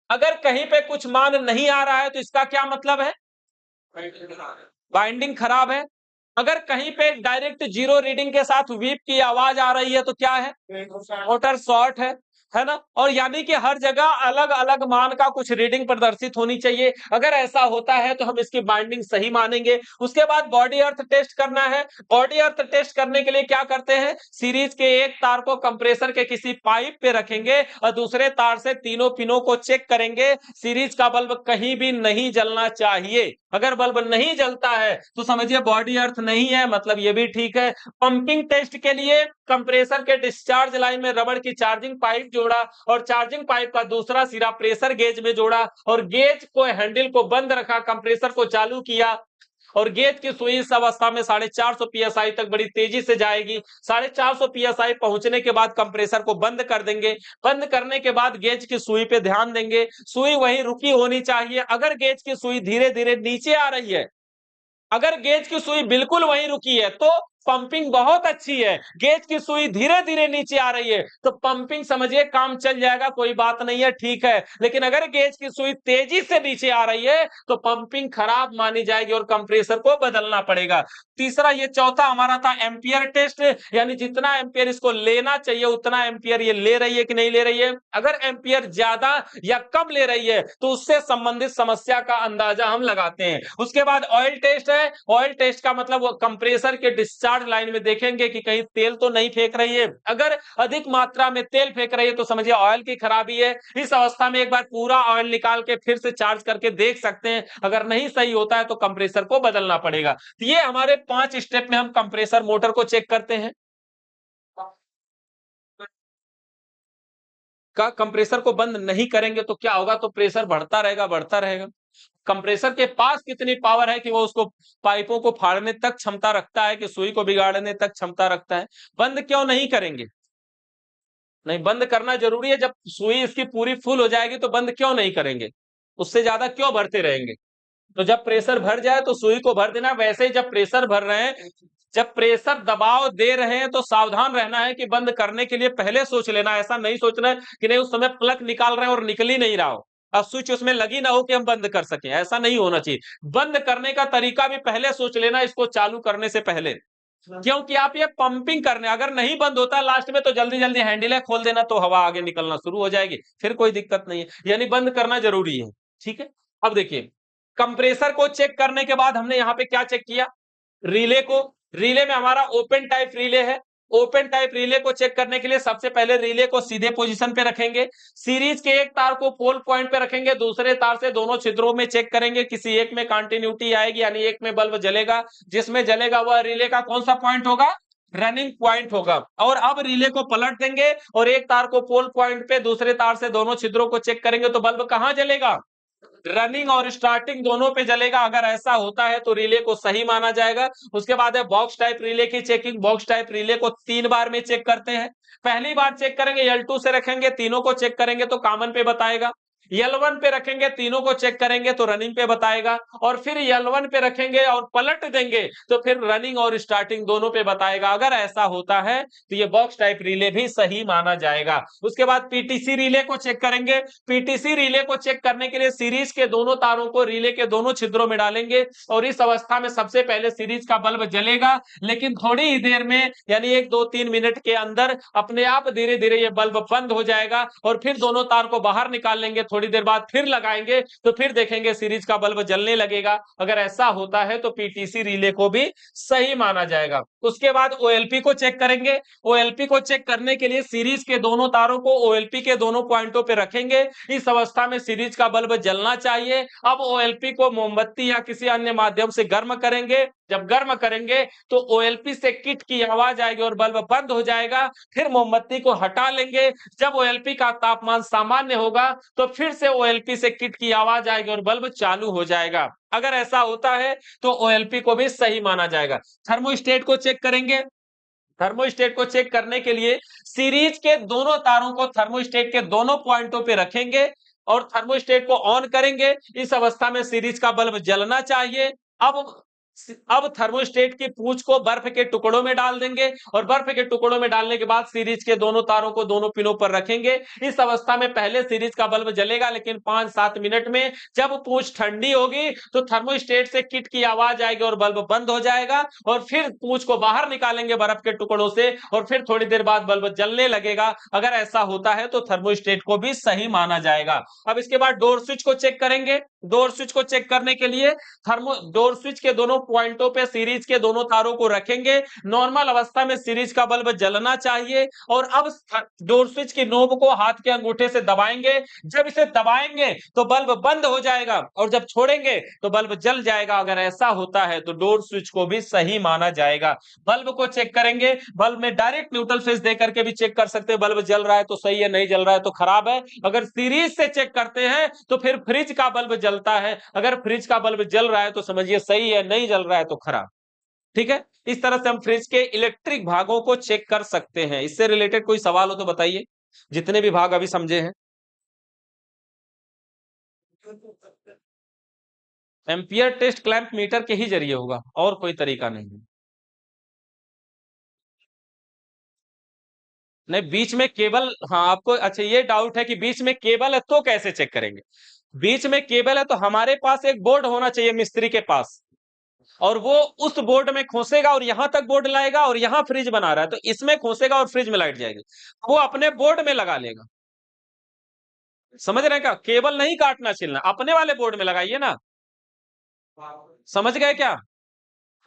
अगर कहीं पे कुछ मान नहीं आ रहा है तो इसका क्या मतलब है, बाइंडिंग खराब है। अगर कहीं पे डायरेक्ट जीरो रीडिंग के साथ वीप की आवाज आ रही है तो क्या है, मोटर शॉर्ट है ना। और यानी कि हर जगह अलग अलग मान का कुछ रीडिंग प्रदर्शित होनी चाहिए। अगर ऐसा होता है तो हम इसकी बाइंडिंग सही मानेंगे। उसके बाद बॉडी अर्थ टेस्ट करना है। बॉडी अर्थ टेस्ट करने के लिए क्या करते हैं, सीरीज के एक तार को कंप्रेसर के किसी पाइप पे रखेंगे और दूसरे तार से तीनों पिनों को चेक करेंगे। सीरीज का बल्ब कहीं भी नहीं जलना चाहिए। अगर बल्ब नहीं जलता है तो समझिए बॉडी अर्थ नहीं है, मतलब ये भी ठीक है। पंपिंग टेस्ट के लिए कंप्रेसर के डिस्चार्ज लाइन में रबड़ की चार्जिंग पाइप जोड़ा और चार्जिंग पाइप का दूसरा सिरा प्रेशर गेज में जोड़ा और गेज को हैंडल को बंद रखा, कंप्रेसर को चालू किया और गेज की सुई इस अवस्था में 450 पीएसआई तक बड़ी तेजी से जाएगी। 450 पीएसआई पहुंचने के बाद कंप्रेसर को बंद कर देंगे। बंद करने के बाद गेज की सुई पे ध्यान देंगे, सुई वहीं रुकी होनी चाहिए। अगर गेज की सुई धीरे धीरे नीचे आ रही है, अगर गेज की सुई बिल्कुल वहीं रुकी है तो पंपिंग बहुत अच्छी है। गेज की सुई धीरे धीरे नीचे आ रही है तो पंपिंग समझिए काम चल जाएगा, कोई बात नहीं है, ठीक है। लेकिन अगर गेज की सुई तेजी से नीचे आ रही है तो पंपिंग खराब मानी जाएगी और कंप्रेसर को बदलना पड़ेगा। तीसरा, ये चौथा हमारा था एम्पियर टेस्ट, यानी जितना एम्पियर इसको लेना चाहिए उतना एम्पियर ये ले रही है कि नहीं ले रही है। अगर एम्पियर ज्यादा या कम ले रही है तो उससे संबंधित समस्या का अंदाजा हम लगाते हैं। उसके बाद ऑयल टेस्ट है। ऑयल टेस्ट का मतलब वो कंप्रेसर के डिस्चार्ज लाइन में देखेंगे कि कहीं तेल तो नहीं फेंक रही है। अगर अधिक मात्रा में तेल फेंक रही है तो समझिए ऑयल की खराबी है। इस अवस्था में एक बार पूरा ऑयल निकाल के फिर से चार्ज करके देख सकते हैं। अगर नहीं सही होता है तो कंप्रेसर को बदलना पड़ेगा। तो ये हमारे 5 स्टेप में हम कंप्रेसर मोटर को चेक करते हैं। का कंप्रेसर को बंद नहीं करेंगे तो क्या होगा, तो प्रेशर बढ़ता रहेगा बढ़ता रहेगा। कंप्रेसर के पास कितनी पावर है कि वो उसको पाइपों को फाड़ने तक क्षमता रखता है, कि सुई को बिगाड़ने तक क्षमता रखता है। बंद क्यों नहीं करेंगे, नहीं बंद करना जरूरी है। जब सुई इसकी पूरी फुल हो जाएगी तो बंद क्यों नहीं करेंगे, उससे ज्यादा क्यों भरते रहेंगे। तो जब प्रेशर भर जाए तो सुई को भर देना। वैसे ही जब प्रेशर भर रहे हैं, जब प्रेशर दबाव दे रहे हैं तो सावधान रहना है कि बंद करने के लिए पहले सोच लेना। ऐसा नहीं सोचना है कि नहीं उस समय प्लग निकाल रहे हैं और निकल ही नहीं रहा हो, अब स्विच उसमें लगी ना हो कि हम बंद कर सकें, ऐसा नहीं होना चाहिए। बंद करने का तरीका भी पहले सोच लेना इसको चालू करने से पहले, क्योंकि आप ये पंपिंग करने, अगर नहीं बंद होता लास्ट में तो जल्दी जल्दी हैंडल है खोल देना तो हवा आगे निकलना शुरू हो जाएगी, फिर कोई दिक्कत नहीं है। यानी बंद करना जरूरी है। ठीक है, अब देखिए कंप्रेसर को चेक करने के बाद हमने यहाँ पे क्या चेक किया, रिले को। रिले में हमारा ओपन टाइप रिले है। ओपन टाइप रिले को चेक करने के लिए सबसे पहले रिले को सीधे पोजीशन पे रखेंगे। सीरीज के एक तार को पोल पॉइंट पे रखेंगे, दूसरे तार से दोनों छिद्रों में चेक करेंगे, किसी एक में कंटिन्यूटी आएगी यानी एक में बल्ब जलेगा। जिसमें जलेगा वह रिले का कौन सा पॉइंट होगा, रनिंग पॉइंट होगा। और अब रिले को पलट देंगे और एक तार को पोल पॉइंट पे दूसरे तार से दोनों छिद्रों को चेक करेंगे तो बल्ब कहां जलेगा, रनिंग और स्टार्टिंग दोनों पे जलेगा। अगर ऐसा होता है तो रिले को सही माना जाएगा। उसके बाद है बॉक्स टाइप रिले की चेकिंग। बॉक्स टाइप रिले को 3 बार में चेक करते हैं। पहली बार चेक करेंगे L2 से रखेंगे, तीनों को चेक करेंगे तो कॉमन पे बताएगा। L1 पे रखेंगे, तीनों को चेक करेंगे तो रनिंग पे बताएगा, और फिर L1 पे रखेंगे और पलट देंगे तो फिर रनिंग और स्टार्टिंग दोनों पे बताएगा। अगर ऐसा होता है तो ये बॉक्स टाइप रिले भी सही माना जाएगा। उसके बाद पीटीसी रिले को चेक करेंगे। पीटीसी रिले को चेक करने के लिए सीरीज के दोनों तारों को रिले के दोनों छिद्रों में डालेंगे, और इस अवस्था में सबसे पहले सीरीज का बल्ब जलेगा, लेकिन थोड़ी ही देर में यानी 1-2-3 मिनट के अंदर अपने आप धीरे धीरे ये बल्ब बंद हो जाएगा, और फिर दोनों तार को बाहर निकाल लेंगे, थोड़ी देर बाद फिर लगाएंगे तो फिर देखेंगे सीरीज का बल्ब जलने लगेगा। अगर ऐसा होता है तो पीटीसी रिले को भी सही माना जाएगा। उसके बाद ओएलपी को चेक करेंगे। ओएलपी को चेक करने के लिए सीरीज के दोनों तारों को ओएलपी के दोनों पॉइंटों पे रखेंगे। इस अवस्था में सीरीज का बल्ब जलना चाहिए। अब ओएलपी को मोमबत्ती या किसी अन्य माध्यम से गर्म करेंगे। जब गर्म करेंगे तो ओएलपी से किट की आवाज आएगी और बल्ब बंद हो जाएगा। फिर मोमबत्ती को हटा लेंगे। जब ओएलपी का तापमान सामान्य होगा तो फिर से ओएलपी से किट की आवाज आएगी और बल्ब चालू हो जाएगा। अगर ऐसा होता है तो ओएलपी को भी सही माना जाएगा। थर्मोस्टेट को चेक करेंगे। थर्मोस्टेट को चेक करने के लिए सीरीज के दोनों तारों को थर्मोस्टेट के दोनों पॉइंटों पे रखेंगे और थर्मोस्टेट को ऑन करेंगे। इस अवस्था में सीरीज का बल्ब जलना चाहिए। अब थर्मोस्टेट की पूंछ को बर्फ के टुकड़ों में डाल देंगे, और बर्फ के टुकड़ों में डालने के बाद सीरीज के दोनों तारों को दोनों पिनों पर रखेंगे। इस अवस्था में पहले सीरीज का बल्ब जलेगा, लेकिन 5-7 मिनट में जब पूंछ ठंडी होगी तो थर्मोस्टेट से किट की आवाज आएगी और बल्ब बंद हो जाएगा, और फिर पूंछ को बाहर निकालेंगे बर्फ के टुकड़ों से, और फिर थोड़ी देर बाद बल्ब जलने लगेगा। अगर ऐसा होता है तो थर्मोस्टेट को भी सही माना जाएगा। अब इसके बाद डोर स्विच को चेक करेंगे। डोर स्विच को चेक करने के लिए डोर स्विच के दोनों पॉइंटों पे सीरीज के दोनों तारों को रखेंगे। नॉर्मल अवस्था में सीरीज का बल्ब जलना चाहिए, और अब डोर स्विच की नोब को हाथ के अंगूठे से दबाएंगे। जब इसे दबाएंगे तो बल्ब बंद हो जाएगा, और जब छोड़ेंगे तो बल्ब जल जाएगा। अगर ऐसा होता है तो डोर स्विच को भी सही माना जाएगा। बल्ब को चेक करेंगे। बल्ब में डायरेक्ट न्यूट्रल फेस देकर के भी चेक कर सकते हैं, बल्ब जल रहा है तो सही है, नहीं जल रहा है तो खराब है। अगर सीरीज से चेक करते हैं तो फिर फ्रिज का बल्ब जलता है। अगर फ्रिज का बल्ब जल रहा है तो समझिए सही है, नहीं जल रहा है तो खराब। ठीक है, इस तरह से हम फ्रिज के इलेक्ट्रिक भागों को चेक कर सकते हैं। इससे रिलेटेड कोई सवाल हो तो बताइए, जितने भी भाग अभी समझे हैं। एम्पियर टेस्ट क्लैंप मीटर के ही जरिए होगा, और कोई तरीका नहीं है। नहीं, बीच में केबल, हाँ आपको अच्छा ये डाउट है कि बीच में केबल है तो कैसे चेक करेंगे। बीच में केबल है तो हमारे पास एक बोर्ड होना चाहिए मिस्त्री के पास, और वो उस बोर्ड में खोसेगा और यहां तक बोर्ड लाएगा, और यहां फ्रिज बना रहा है तो इसमें खोसेगा और फ्रिज में लाइट जाएगी, वो अपने बोर्ड में लगा लेगा। समझ रहे हैं क्या, केबल नहीं काटना छीलना, अपने वाले बोर्ड में लगाइए ना। समझ गए क्या।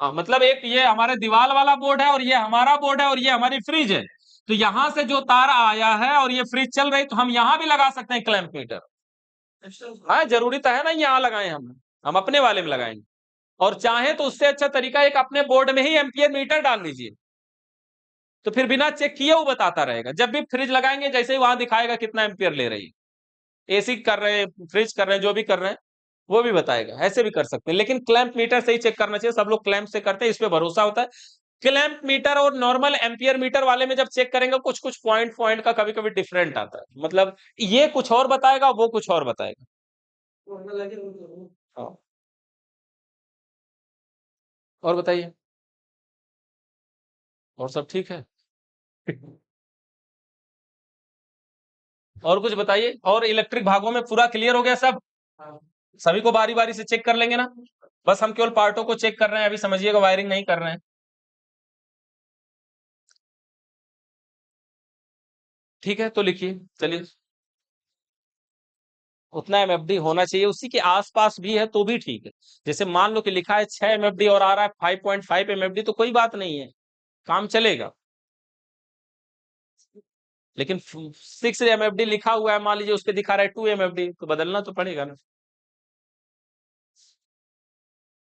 हाँ, मतलब एक ये हमारे दीवार वाला बोर्ड है और ये हमारा बोर्ड है और ये हमारी फ्रिज है, तो यहां से जो तार आया है और ये फ्रिज चल रही, तो हम यहां भी लगा सकते हैं क्लैंप मीटर। हाँ जरूरी तो है ना यहाँ लगाए, हम अपने वाले में लगाएंगे। और चाहे तो उससे अच्छा तरीका एक अपने बोर्ड में ही एम्पियर मीटर डाल लीजिए, तो फिर बिना चेक किए वो बताता रहेगा। जब भी फ्रिज लगाएंगे जैसे ही वहां दिखाएगा कितना एम्पियर ले रही है, एसी कर रहे हैं, फ्रिज कर रहे हैं, जो भी कर रहे हैं वो भी बताएगा। ऐसे भी कर सकते हैं, लेकिन क्लैंप मीटर से ही चेक करना चाहिए। सब लोग क्लैंप से करते हैं, इस पे भरोसा होता है। क्लैंप मीटर और नॉर्मल एम्पियर मीटर वाले में जब चेक करेंगे कुछ कुछ पॉइंट पॉइंट का कभी कभी डिफरेंट आता है, मतलब ये कुछ और बताएगा, वो कुछ और बताएगा। हाँ, और बताइए, और सब ठीक है। और कुछ बताइए, और इलेक्ट्रिक भागों में पूरा क्लियर हो गया सब। सभी को बारी बारी से चेक कर लेंगे ना, बस हम केवल पार्टों को चेक कर रहे हैं, अभी समझिएगा वायरिंग नहीं कर रहे हैं। ठीक है, तो लिखिए चलिए। उतना एमएफडी होना चाहिए, उसी के आसपास भी है तो भी ठीक है। जैसे मान लो कि लिखा है 6 एमएफडी और आ रहा है 5.5 एमएफडी, तो कोई बात नहीं है, काम चलेगा। लेकिन 6 एमएफडी लिखा हुआ है, मान लीजिए उस पे दिखा रहा है 2 एमएफडी, तो बदलना तो पड़ेगा ना।